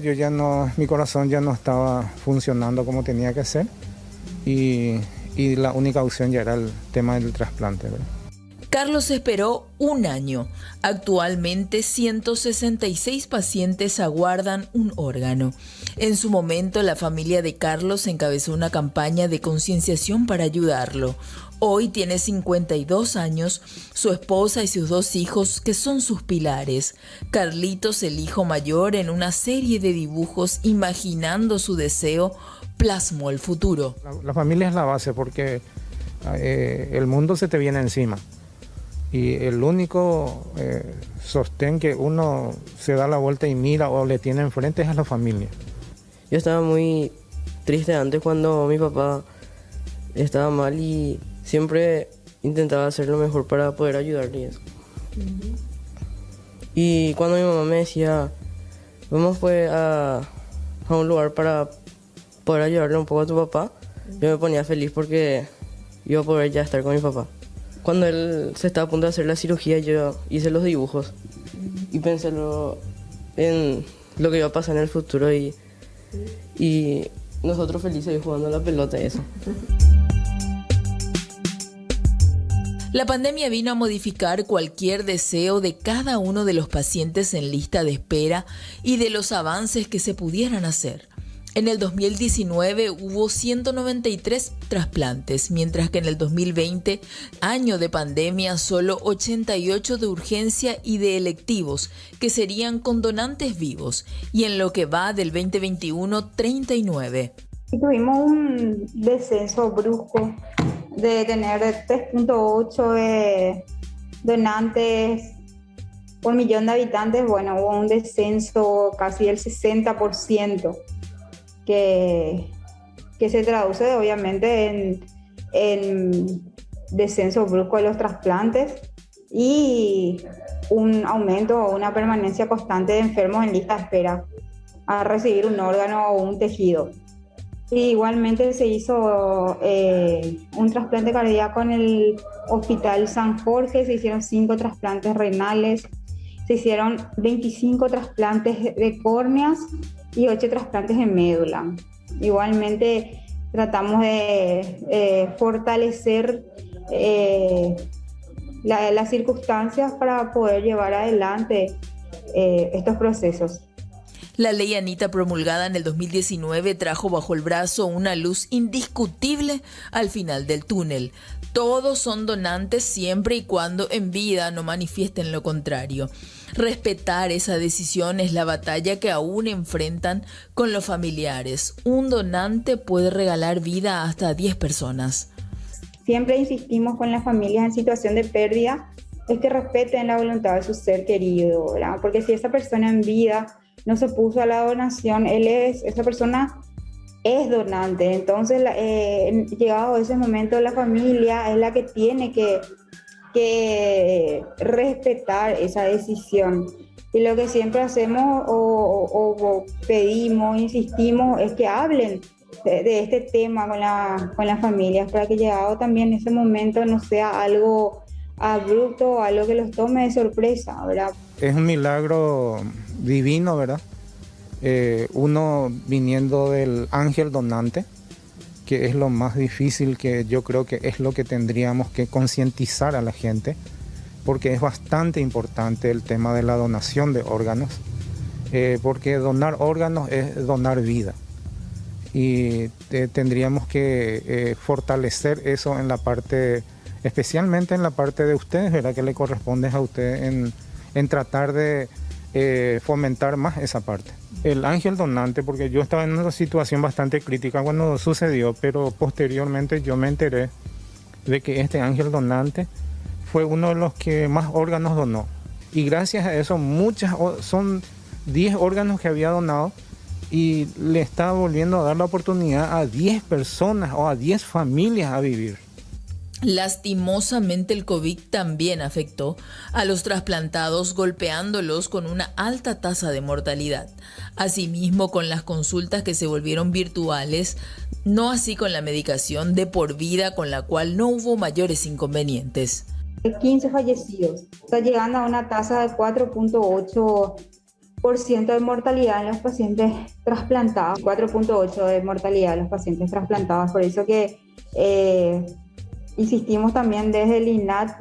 mi corazón ya no estaba funcionando como tenía que ser y la única opción ya era el tema del trasplante, ¿verdad? Carlos esperó un año. Actualmente 166 pacientes aguardan un órgano. En su momento la familia de Carlos encabezó una campaña de concienciación para ayudarlo. Hoy tiene 52 años, su esposa y sus 2 hijos que son sus pilares. Carlitos, el hijo mayor, en una serie de dibujos imaginando su deseo, plasmó el futuro. La familia es la base porque el mundo se te viene encima. Y el único sostén que uno se da la vuelta y mira o le tiene enfrente es a la familia. Yo estaba muy triste antes cuando mi papá estaba mal y siempre intentaba hacer lo mejor para poder ayudarle y eso. Y cuando mi mamá me decía, vamos pues a un lugar para poder ayudarle un poco a tu papá, yo me ponía feliz porque iba a poder ya estar con mi papá. Cuando él se estaba a punto de hacer la cirugía, yo hice los dibujos y pensé en lo que iba a pasar en el futuro y nosotros felices jugando a la pelota y eso. La pandemia vino a modificar cualquier deseo de cada uno de los pacientes en lista de espera y de los avances que se pudieran hacer. En el 2019 hubo 193 trasplantes, mientras que en el 2020, año de pandemia, solo 88 de urgencia y de electivos, que serían con donantes vivos, y en lo que va del 2021, 39. Tuvimos un descenso brusco de tener 3.8 de donantes por millón de habitantes. Bueno, hubo un descenso casi del 60%. Que se traduce obviamente en descenso brusco de los trasplantes y un aumento o una permanencia constante de enfermos en lista de espera a recibir un órgano o un tejido. Y igualmente se hizo un trasplante cardíaco en el Hospital San Jorge, se hicieron 5 trasplantes renales, se hicieron 25 trasplantes de córneas y 8 trasplantes de médula. Igualmente tratamos de fortalecer las circunstancias para poder llevar adelante estos procesos. La ley Anita promulgada en el 2019 trajo bajo el brazo una luz indiscutible al final del túnel. Todos son donantes siempre y cuando en vida no manifiesten lo contrario. Respetar esa decisión es la batalla que aún enfrentan con los familiares. Un donante puede regalar vida a hasta 10 personas. Siempre insistimos con las familias en situación de pérdida, es que respeten la voluntad de su ser querido, ¿verdad? Porque si esa persona en vida no se puso a la donación, esa persona es donante. Entonces, llegado ese momento, la familia es la que tiene que respetar esa decisión. Y lo que siempre hacemos o pedimos, insistimos, es que hablen de este tema con las familias, para que llegado también ese momento no sea algo abrupto, algo que los tome de sorpresa, ¿verdad? Es un milagro divino, ¿verdad? Uno viniendo del ángel donante, que es lo más difícil, que yo creo que es lo que tendríamos que concientizar a la gente, porque es bastante importante el tema de la donación de órganos, porque donar órganos es donar vida. Y tendríamos que fortalecer eso en la parte, especialmente en la parte de ustedes, ¿verdad? Que le corresponde a ustedes en tratar de fomentar más esa parte. El ángel donante, porque yo estaba en una situación bastante crítica cuando sucedió, pero posteriormente yo me enteré de que este ángel donante fue uno de los que más órganos donó. Y gracias a eso son 10 órganos que había donado, y le está volviendo a dar la oportunidad a 10 personas o a 10 familias a vivir. Lastimosamente el COVID también afectó a los trasplantados, golpeándolos con una alta tasa de mortalidad. Asimismo, con las consultas que se volvieron virtuales, no así con la medicación de por vida, con la cual no hubo mayores inconvenientes. 15 fallecidos, está llegando a una tasa de 4.8% de mortalidad en los pacientes trasplantados, 4.8% de mortalidad en los pacientes trasplantados. Por eso que insistimos también desde el INAT.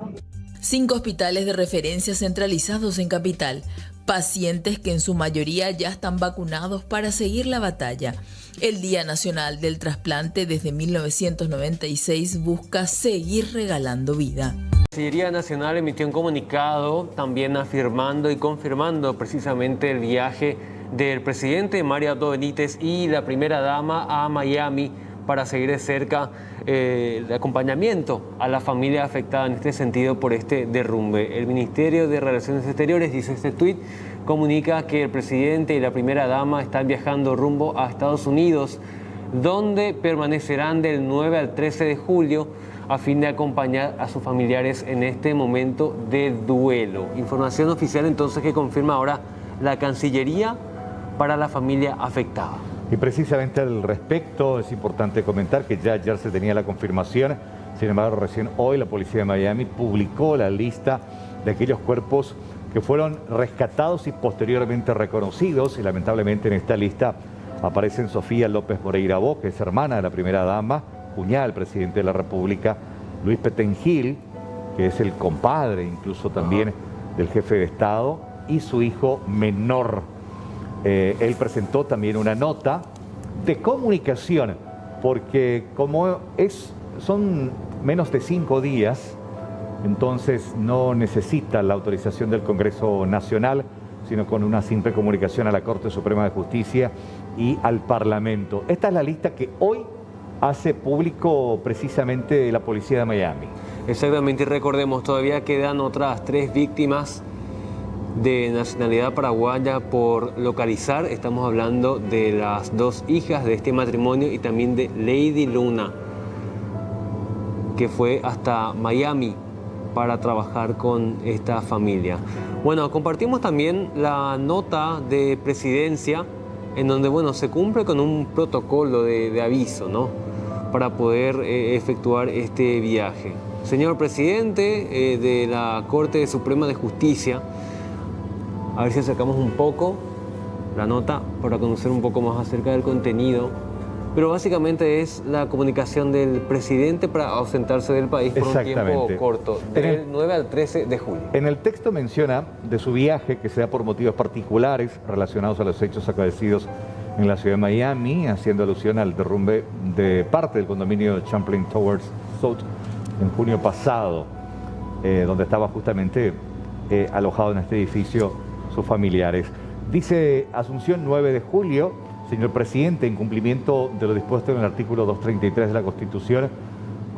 5 hospitales de referencia centralizados en Capital, pacientes que en su mayoría ya están vacunados para seguir la batalla. El Día Nacional del Trasplante desde 1996 busca seguir regalando vida. La Cancillería Nacional emitió un comunicado también afirmando y confirmando precisamente el viaje del presidente Mario Abdo Benítez y la primera dama a Miami para seguir de cerca el acompañamiento a la familia afectada en este sentido por este derrumbe. El Ministerio de Relaciones Exteriores, dice este tuit, comunica que el presidente y la primera dama están viajando rumbo a Estados Unidos, donde permanecerán del 9 al 13 de julio a fin de acompañar a sus familiares en este momento de duelo. Información oficial entonces que confirma ahora la Cancillería para la familia afectada. Y precisamente al respecto es importante comentar que ya ayer se tenía la confirmación, sin embargo recién hoy la policía de Miami publicó la lista de aquellos cuerpos que fueron rescatados y posteriormente reconocidos, y lamentablemente en esta lista aparecen Sofía López Moreira Bo, que es hermana de la primera dama, cuñada del presidente de la República, Luis Petengil, que es el compadre incluso también del jefe de Estado, y su hijo menor. Él presentó también una nota de comunicación, porque como son menos de 5 días, entonces no necesita la autorización del Congreso Nacional, sino con una simple comunicación a la Corte Suprema de Justicia y al Parlamento. Esta es la lista que hoy hace público precisamente la policía de Miami. Exactamente, y recordemos, todavía quedan otras 3 víctimas de nacionalidad paraguaya por localizar. Estamos hablando de las 2 hijas de este matrimonio y también de Lady Luna, que fue hasta Miami para trabajar con esta familia. Bueno, compartimos también la nota de presidencia en donde, bueno, se cumple con un protocolo de aviso, ¿no?, para poder efectuar este viaje. Señor presidente de la Corte Suprema de Justicia, a ver si acercamos un poco la nota para conocer un poco más acerca del contenido pero básicamente es la comunicación del presidente para ausentarse del país por un tiempo corto, del 9 al 13 de julio. En el texto menciona de su viaje que sea por motivos particulares relacionados a los hechos acaecidos en la ciudad de Miami, haciendo alusión al derrumbe de parte del condominio Champlain Towers South en junio pasado, donde estaba justamente alojado en este edificio sus familiares. Dice Asunción, 9 de julio, señor presidente, en cumplimiento de lo dispuesto en el artículo 233 de la Constitución,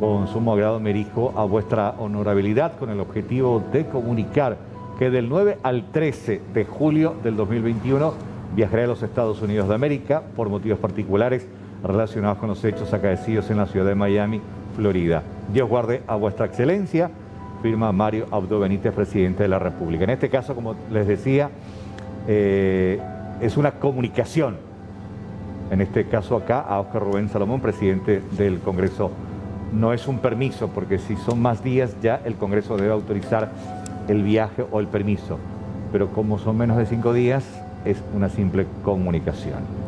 con sumo agrado me dirijo a vuestra honorabilidad con el objetivo de comunicar que del 9 al 13 de julio del 2021 viajaré a los Estados Unidos de América por motivos particulares relacionados con los hechos acaecidos en la ciudad de Miami, Florida. Dios guarde a vuestra excelencia, firma Mario Abdo Benítez, presidente de la República. En este caso, como les decía, es una comunicación, en este caso acá, a Óscar Rubén Salomón, presidente del Congreso. No es un permiso, porque si son más días ya el Congreso debe autorizar el viaje o el permiso. Pero como son menos de 5 días, es una simple comunicación.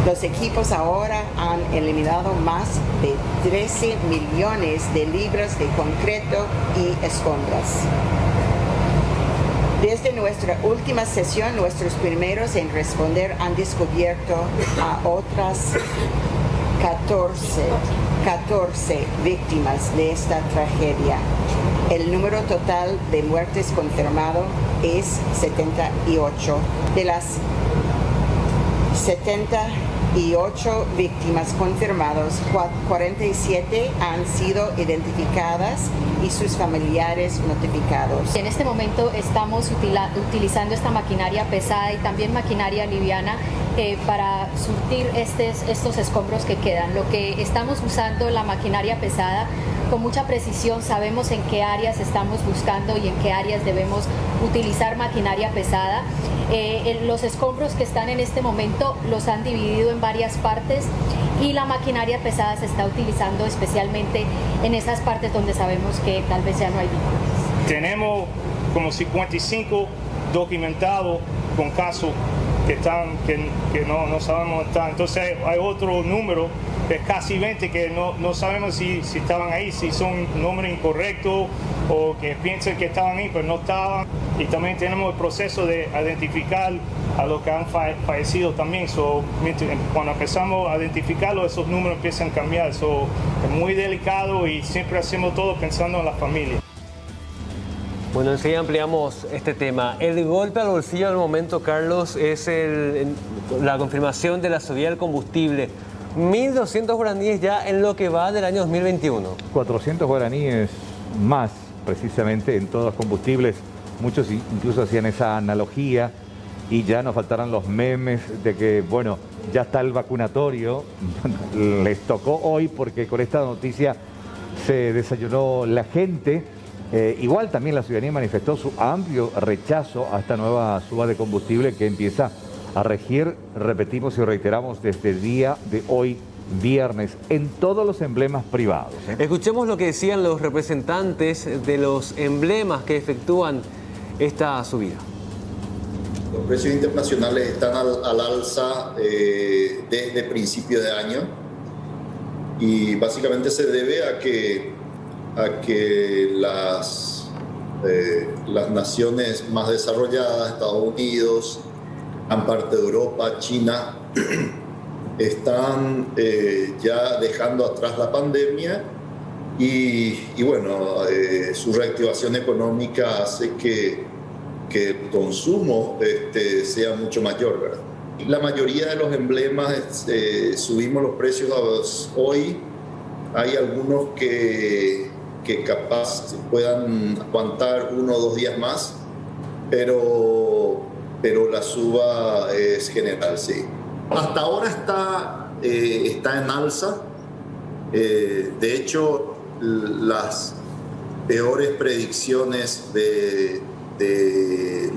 Los equipos ahora han eliminado más de 13 millones de libras de concreto y escombros. Desde nuestra última sesión, nuestros primeros en responder han descubierto a otras 14 víctimas de esta tragedia. El número total de muertes confirmado es 78. De las 78 víctimas confirmadas, 47 han sido identificadas y sus familiares notificados. En este momento estamos utilizando esta maquinaria pesada y también maquinaria liviana para surtir estos escombros que quedan. Lo que estamos usando la maquinaria pesada con mucha precisión, sabemos en qué áreas estamos buscando y en qué áreas debemos utilizar maquinaria pesada. Los escombros que están en este momento los han dividido en varias partes y la maquinaria pesada se está utilizando especialmente en esas partes donde sabemos que tal vez ya no hay víctimas. Tenemos como 55 documentados con casos que no sabemos dónde están. Entonces hay otro número, es casi 20, que no sabemos si estaban ahí, si son números incorrectos o que piensan que estaban ahí pero no estaban. Y también tenemos el proceso de identificar a los que han fallecido también. Cuando empezamos a identificarlos, esos números empiezan a cambiar. Es muy delicado y siempre hacemos todo pensando en la familia. Bueno, enseguida ampliamos este tema. El golpe al bolsillo del momento, Carlos, es la confirmación de la subida del combustible. 1.200 guaraníes ya en lo que va del año 2021. 400 guaraníes más, precisamente, en todos los combustibles. Muchos incluso hacían esa analogía y ya nos faltarán los memes de que, bueno, ya está el vacunatorio. Les tocó hoy porque con esta noticia se desayunó la gente. Igual también la ciudadanía manifestó su amplio rechazo a esta nueva suba de combustible que empieza a regir, repetimos y reiteramos, desde el día de hoy, viernes, en todos los emblemas privados. Escuchemos lo que decían los representantes de los emblemas que efectúan esta subida. Los precios internacionales están al alza desde principio de año y básicamente se debe a que las naciones más desarrolladas, Estados Unidos, gran parte de Europa, China, están ya dejando atrás la pandemia y bueno, su reactivación económica hace que el consumo sea mucho mayor, ¿verdad? La mayoría de los emblemas subimos los precios hoy. Hay algunos que capaz puedan aguantar 1 o 2 días más, pero la suba es general, sí. Hasta ahora está en alza. De hecho, las peores predicciones de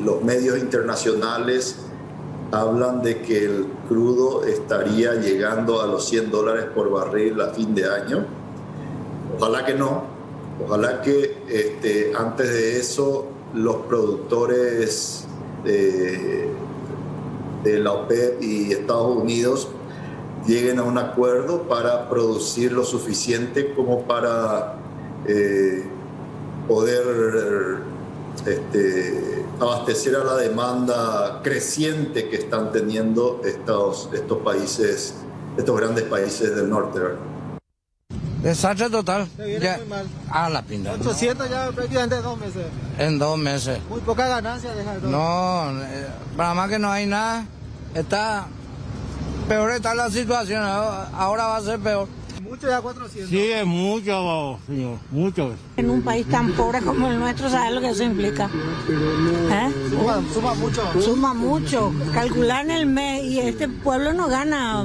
los medios internacionales hablan de que el crudo estaría llegando a los $100 por barril a fin de año. Ojalá que no. Ojalá que antes de eso los productores de la OPEP y Estados Unidos lleguen a un acuerdo para producir lo suficiente como para poder abastecer a la demanda creciente que están teniendo estos países, estos grandes países del norte, ¿verdad? Desastre total. Ya, a la pinta. 800 ya prácticamente en 2 meses. En 2 meses. Muy poca ganancia deja todo. No, para más que no hay nada. Está peor está la situación. Ahora va a ser peor. Mucho ya 400. Sí, es mucho, señor. Mucho. En un país tan pobre como el nuestro, ¿sabes lo que eso implica? Suma mucho. Suma mucho. Calcular en el mes y este pueblo no gana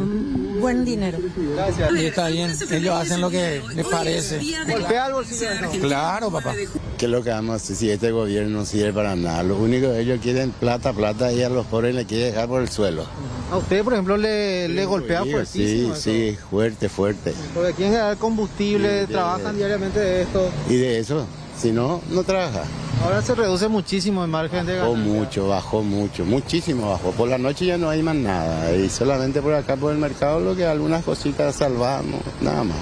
buen dinero. Gracias. Y está bien, ellos hacen lo que les parece. ¿Golpea el bolsillo? Claro, papá. ¿Qué es lo que vamos a hacer si este gobierno no sirve para nada? Lo único que ellos quieren plata y a los pobres les quieren dejar por el suelo. ¿A usted, por ejemplo, le golpea fuertísimo? Sí, fuerte. Porque aquí en general combustible, trabajan diariamente de esto. Y de eso, si no, no trabaja. Ahora se reduce muchísimo el margen de ganancia. Bajó mucho, muchísimo bajó. Por la noche ya no hay más nada. Y solamente por acá, por el mercado, lo que algunas cositas salvamos, nada más.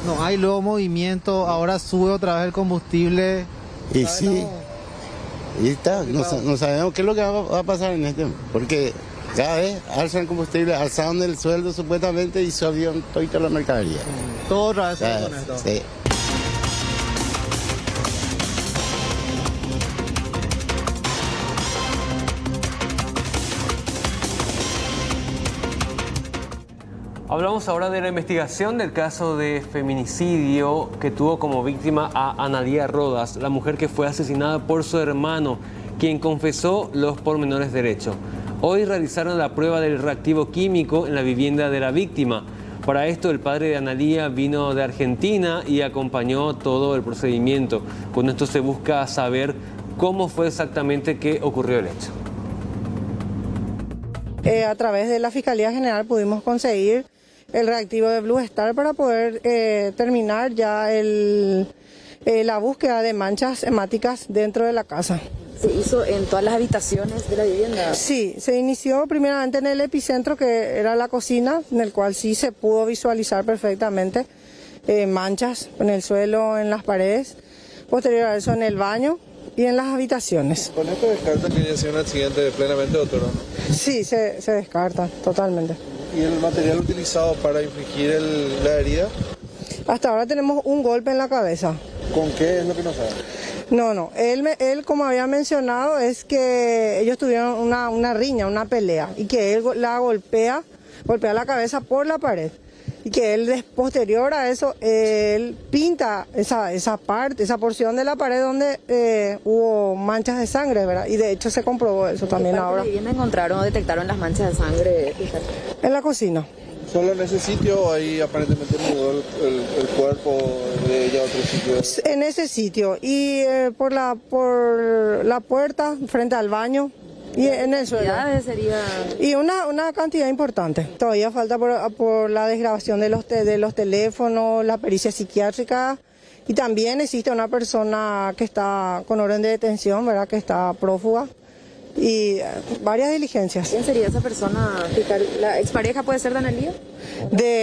No hay luego movimiento, ahora sube otra vez el combustible. Y sí, y está, no sabemos qué es lo que va a pasar en este, porque cada vez alzan el combustible, alzaron el sueldo supuestamente y subió toda la mercadería. Todo otra vez con esto. Sí. Hablamos ahora de la investigación del caso de feminicidio que tuvo como víctima a Analía Rodas, la mujer que fue asesinada por su hermano, quien confesó los pormenores del hecho. Hoy realizaron la prueba del reactivo químico en la vivienda de la víctima. Para esto, el padre de Analía vino de Argentina y acompañó todo el procedimiento. Con esto se busca saber cómo fue exactamente que ocurrió el hecho. A través de la Fiscalía General pudimos conseguir el reactivo de Blue Star para poder terminar ya la búsqueda de manchas hemáticas dentro de la casa. ¿Se hizo en todas las habitaciones de la vivienda? Sí, se inició primeramente en el epicentro, que era la cocina, en el cual sí se pudo visualizar perfectamente manchas en el suelo, en las paredes. Posterior a eso en el baño y en las habitaciones. ¿Con esto descartan que haya sido un accidente plenamente, doctora? Sí, se descarta totalmente. ¿Y el material utilizado para infligir la herida? Hasta ahora tenemos un golpe en la cabeza. ¿Con qué es lo que no sabe? No, él como había mencionado es que ellos tuvieron una riña, una pelea, y que él la golpea golpea la cabeza por la pared. Y que él, posterior a eso, él pinta esa parte, esa porción de la pared donde hubo manchas de sangre, ¿verdad? Y de hecho se comprobó eso también ahora. ¿En dónde encontraron o detectaron las manchas de sangre? En la cocina. ¿Solo en ese sitio o ahí aparentemente mudó el cuerpo de ella a otro sitio? En ese sitio y por la puerta frente al baño y en el suelo. Y una cantidad importante. Todavía falta por la desgrabación de los teléfonos, la pericia psiquiátrica y también existe una persona que está con orden de detención, ¿verdad? Que está prófuga. Y varias diligencias. ¿Quién sería esa persona? ¿La expareja puede ser de Analía?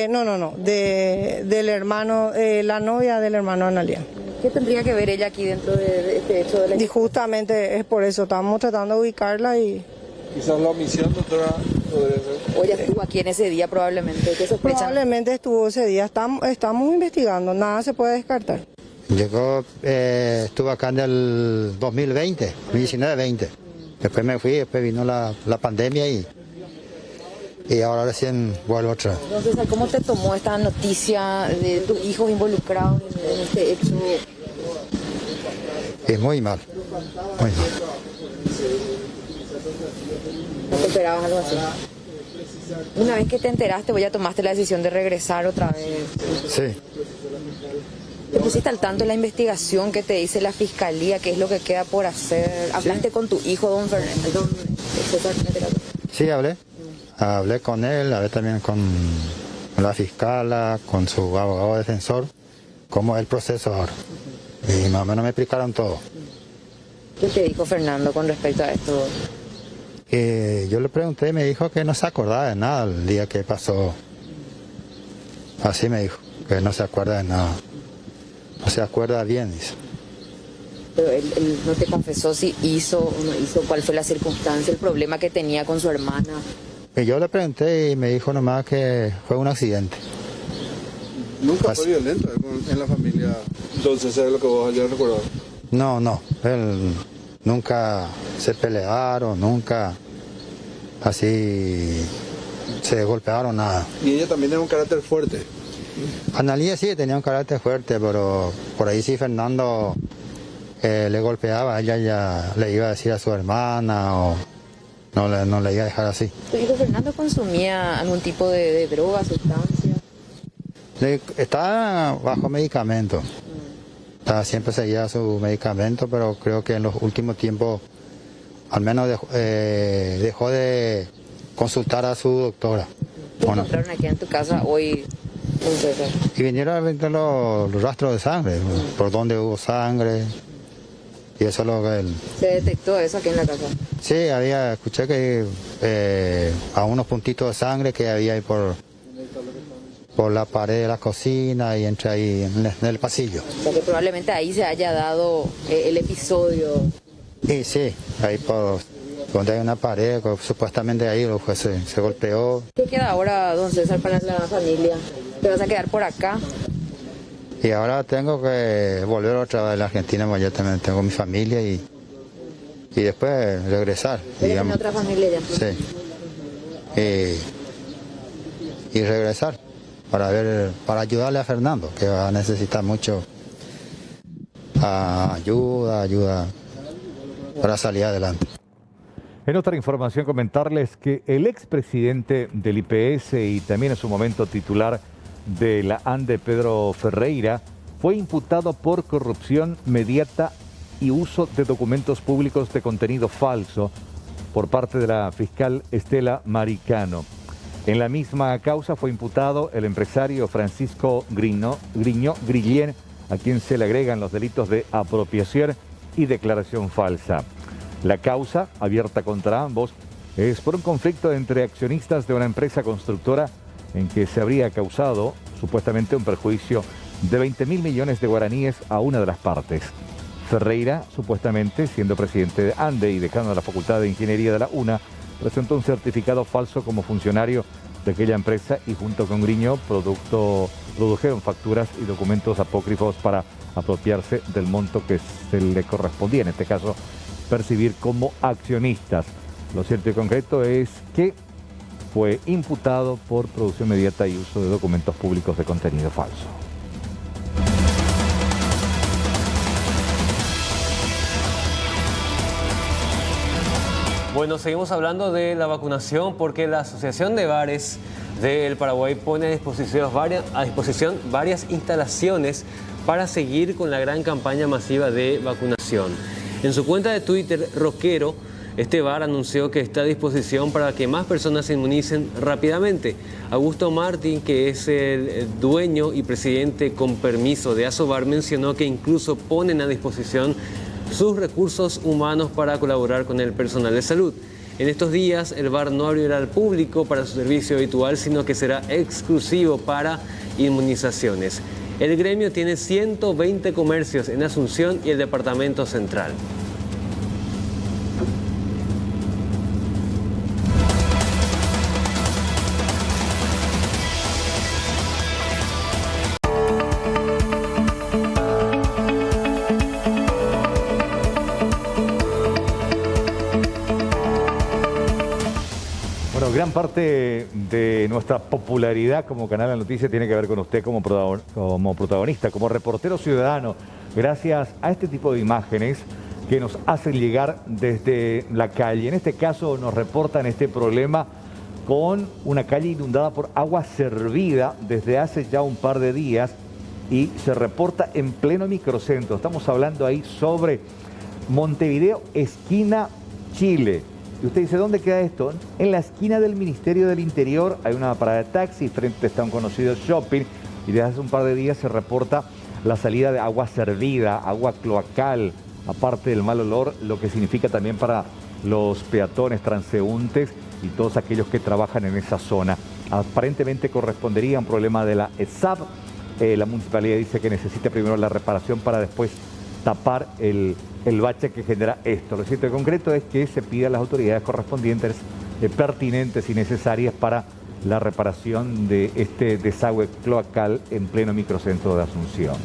No, del hermano, la novia del hermano de Analía. ¿Qué tendría que ver ella aquí dentro de este hecho de la... Y justamente es por eso, estamos tratando de ubicarla y... Quizás la omisión, doctora, podría ser. O ella estuvo aquí en ese día probablemente, ¿qué sospechan? Probablemente estuvo ese día, estamos investigando, nada se puede descartar. Llegó, estuve acá en el 2020, 19-20. Después me fui, después vino la pandemia y ahora recién vuelvo otra vez. Entonces, ¿cómo te tomó esta noticia de tus hijos involucrados en este hecho? Es muy mal, muy mal. ¿No te esperabas algo así? Una vez que te enteraste, ¿ya tomaste la decisión de regresar otra vez? Sí. ¿Te pusiste al tanto de la investigación que te dice la fiscalía? ¿Qué es lo que queda por hacer? ¿Hablaste con tu hijo, don César? Sí, hablé con él, hablé también con la fiscala, con su abogado defensor, cómo es el proceso ahora. Y más o menos me explicaron todo. ¿Qué te dijo Fernando con respecto a esto? Yo le pregunté y me dijo que no se acordaba de nada el día que pasó. Así me dijo, que no se acuerda de nada. No se acuerda bien, dice. Pero él no te confesó si hizo o no hizo, cuál fue la circunstancia, el problema que tenía con su hermana. Y yo le pregunté y me dijo nomás que fue un accidente. ¿Nunca fue violento en la familia? Entonces, ¿es lo que vos hayas recordado? No, él nunca se pelearon, nunca así se golpearon, nada. ¿Y ella también era un carácter fuerte? Analía sí tenía un carácter fuerte, pero por ahí sí Fernando le golpeaba, ella ya le iba a decir a su hermana o no le iba a dejar así. ¿Tu hijo Fernando consumía algún tipo de droga, sustancia? Estaba bajo medicamento, siempre seguía su medicamento, pero creo que en los últimos tiempos al menos dejó de consultar a su doctora. ¿Te encontraron aquí en tu casa hoy? Y vinieron a ver los rastros de sangre, por donde hubo sangre, y eso es lo que él... ¿Se detectó eso aquí en la casa? Sí, escuché que a unos puntitos de sangre que había ahí por la pared de la cocina y entre ahí en el pasillo. O sea que probablemente ahí se haya dado el episodio. Sí, ahí por donde hay una pared, supuestamente ahí se golpeó. ¿Qué queda ahora, don César, para la familia? ¿Te vas a quedar por acá? Y ahora tengo que volver otra vez a la Argentina, porque yo también tengo mi familia y después regresar. ¿Tienes otra familia ya? Sí. Y regresar para ayudarle a Fernando, que va a necesitar mucho ayuda para salir adelante. En otra información, comentarles que el expresidente del IPS y también en su momento titular de la ANDE, Pedro Ferreira, fue imputado por corrupción mediata y uso de documentos públicos de contenido falso por parte de la fiscal Estela Maricano. En la misma causa fue imputado el empresario Francisco Grillén, a quien se le agregan los delitos de apropiación y declaración falsa. La causa, abierta contra ambos, es por un conflicto entre accionistas de una empresa constructora en que se habría causado supuestamente un perjuicio de 20.000 millones de guaraníes a una de las partes. Ferreira, supuestamente, siendo presidente de ANDE y decano de la Facultad de Ingeniería de la UNA, presentó un certificado falso como funcionario de aquella empresa y junto con Griño produjeron facturas y documentos apócrifos para apropiarse del monto que se le correspondía, en este caso, percibir como accionistas. Lo cierto y concreto es que fue imputado por producción inmediata y uso de documentos públicos de contenido falso. Bueno, seguimos hablando de la vacunación porque la Asociación de Bares del Paraguay pone a disposición varias instalaciones para seguir con la gran campaña masiva de vacunación. En su cuenta de Twitter, Roquero, este bar anunció que está a disposición para que más personas se inmunicen rápidamente. Augusto Martín, que es el dueño y presidente con permiso de Asobar, mencionó que incluso ponen a disposición sus recursos humanos para colaborar con el personal de salud. En estos días el bar no abrirá al público para su servicio habitual, sino que será exclusivo para inmunizaciones. El gremio tiene 120 comercios en Asunción y el Departamento Central. Gran parte de nuestra popularidad como canal de noticias tiene que ver con usted como protagonista, como reportero ciudadano, gracias a este tipo de imágenes que nos hacen llegar desde la calle. En este caso nos reportan este problema con una calle inundada por agua servida desde hace ya un par de días y se reporta en pleno microcentro. Estamos hablando ahí sobre Montevideo, esquina Chile. Y usted dice, ¿dónde queda esto? En la esquina del Ministerio del Interior hay una parada de taxi, frente está un conocido shopping y desde hace un par de días se reporta la salida de agua servida, agua cloacal, aparte del mal olor, lo que significa también para los peatones, transeúntes y todos aquellos que trabajan en esa zona. Aparentemente correspondería a un problema de la ESAP. La municipalidad dice que necesita primero la reparación para después tapar el bache que genera esto. Lo cierto y concreto es que se pide a las autoridades correspondientes pertinentes y necesarias para la reparación de este desagüe cloacal en pleno microcentro de Asunción.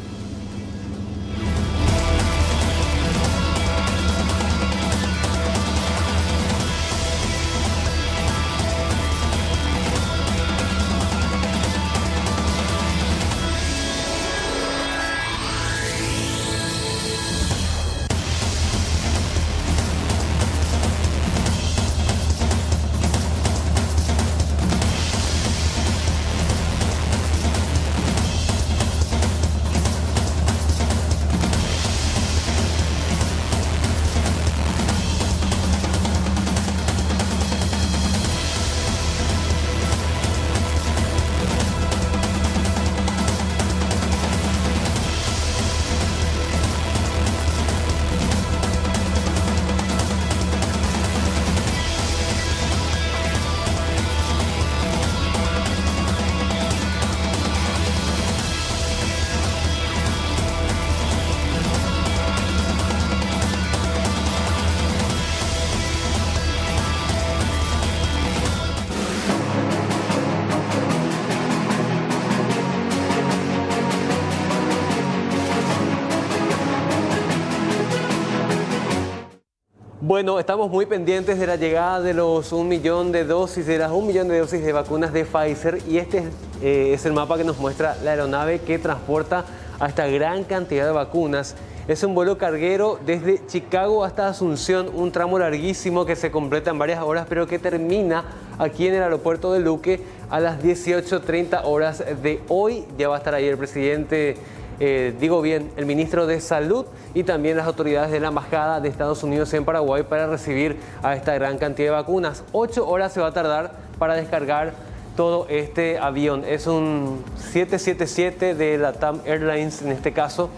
Bueno, estamos muy pendientes de la llegada de los 1 millón de dosis, de las 1 millón de dosis de vacunas de Pfizer, y este es el mapa que nos muestra la aeronave que transporta a esta gran cantidad de vacunas. Es un vuelo carguero desde Chicago hasta Asunción, un tramo larguísimo que se completa en varias horas, pero que termina aquí en el aeropuerto de Luque a las 18:30 horas de hoy. Ya va a estar ahí el presidente, el ministro de Salud y también las autoridades de la Embajada de Estados Unidos en Paraguay para recibir a esta gran cantidad de vacunas. 8 horas se va a tardar para descargar todo este avión. Es un 777 de LATAM Airlines en este caso.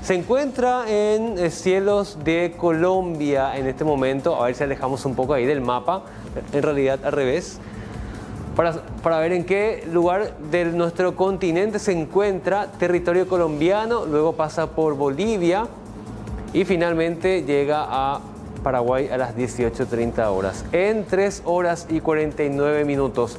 Se encuentra en cielos de Colombia en este momento. A ver si alejamos un poco ahí del mapa, en realidad al revés, para ver en qué lugar de nuestro continente se encuentra territorio colombiano, luego pasa por Bolivia y finalmente llega a Paraguay a las 18:30 horas, en 3 horas y 49 minutos.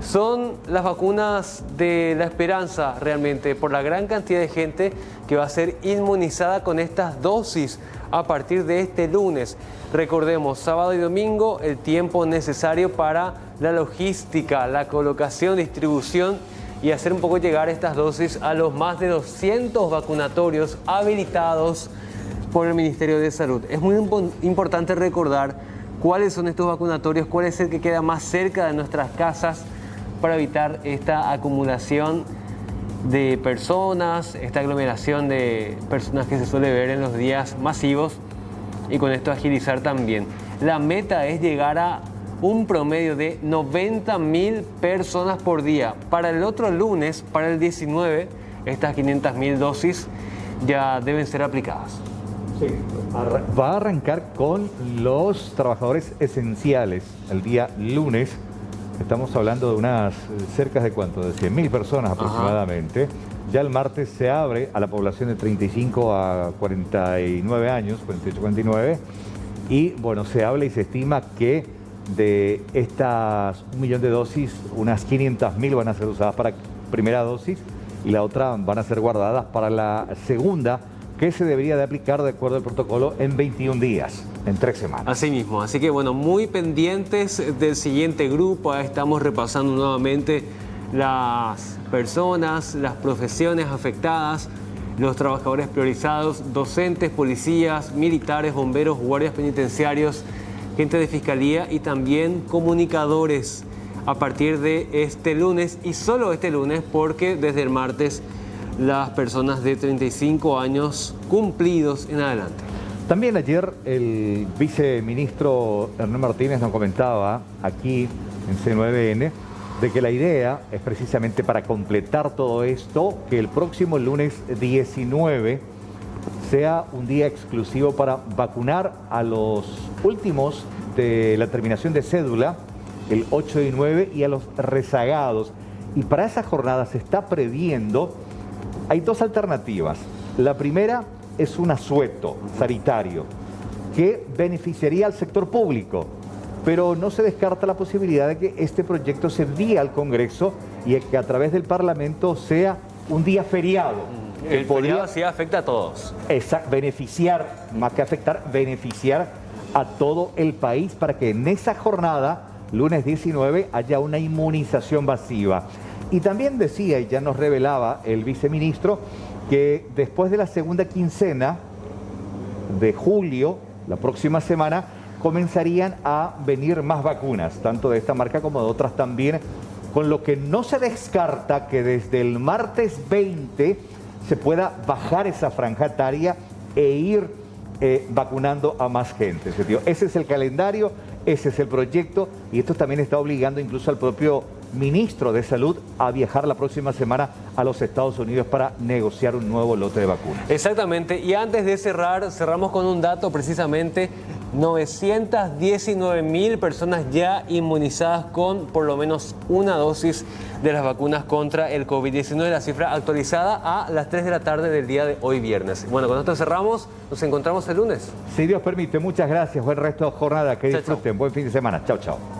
Son las vacunas de la esperanza realmente por la gran cantidad de gente que va a ser inmunizada con estas dosis a partir de este lunes. Recordemos, sábado y domingo, el tiempo necesario para la logística, la colocación, distribución y hacer un poco llegar estas dosis a los más de 200 vacunatorios habilitados por el Ministerio de Salud. Es muy importante recordar cuáles son estos vacunatorios, cuál es el que queda más cerca de nuestras casas para evitar esta acumulación de personas, esta aglomeración de personas que se suele ver en los días masivos y con esto agilizar también. La meta es llegar a un promedio de 90.000 personas por día. Para el otro lunes, para el 19, estas 500.000 dosis ya deben ser aplicadas. Sí. Va a arrancar con los trabajadores esenciales el día lunes. Estamos hablando de unas cerca de ¿cuánto? De 100.000 personas aproximadamente. Ajá. Ya el martes se abre a la población de 35 a 49 años, 48, 49. Y bueno, se habla y se estima que de estas 1 millón de dosis, unas 500.000 van a ser usadas para primera dosis y la otra van a ser guardadas para la segunda, que se debería de aplicar de acuerdo al protocolo en 21 días, en 3 semanas. Así mismo, así que bueno, muy pendientes del siguiente grupo. Estamos repasando nuevamente las personas, las profesiones afectadas, los trabajadores priorizados, docentes, policías, militares, bomberos, guardias penitenciarios, gente de fiscalía y también comunicadores a partir de este lunes y solo este lunes porque desde el martes las personas de 35 años cumplidos en adelante. También ayer el viceministro Hernán Martínez nos comentaba aquí en C9N de que la idea es precisamente para completar todo esto, que el próximo lunes 19 sea un día exclusivo para vacunar a los últimos de la terminación de cédula, el 8 y 9, y a los rezagados. Y para esa jornada se está previendo, hay 2 alternativas. La primera es un asueto sanitario que beneficiaría al sector público, pero no se descarta la posibilidad de que este proyecto se envíe al Congreso y que a través del Parlamento sea un día feriado. El feriado sí afecta a todos. Exacto, beneficiar, más que afectar, beneficiar a todo el país para que en esa jornada, lunes 19, haya una inmunización masiva. Y también decía, y ya nos revelaba el viceministro, que después de la segunda quincena de julio, la próxima semana, comenzarían a venir más vacunas, tanto de esta marca como de otras también, con lo que no se descarta que desde el martes 20 se pueda bajar esa franja etaria e ir vacunando a más gente. Ese es el calendario, ese es el proyecto y esto también está obligando incluso al propio ministro de Salud a viajar la próxima semana a los Estados Unidos para negociar un nuevo lote de vacunas. Exactamente, y antes de cerrar, cerramos con un dato precisamente, 919.000 personas ya inmunizadas con por lo menos una dosis de las vacunas contra el COVID-19, la cifra actualizada a las 3 de la tarde del día de hoy viernes. Bueno, con esto cerramos, nos encontramos el lunes. Si Dios permite, muchas gracias, buen resto de jornada, que disfruten, buen fin de semana, chao, chao.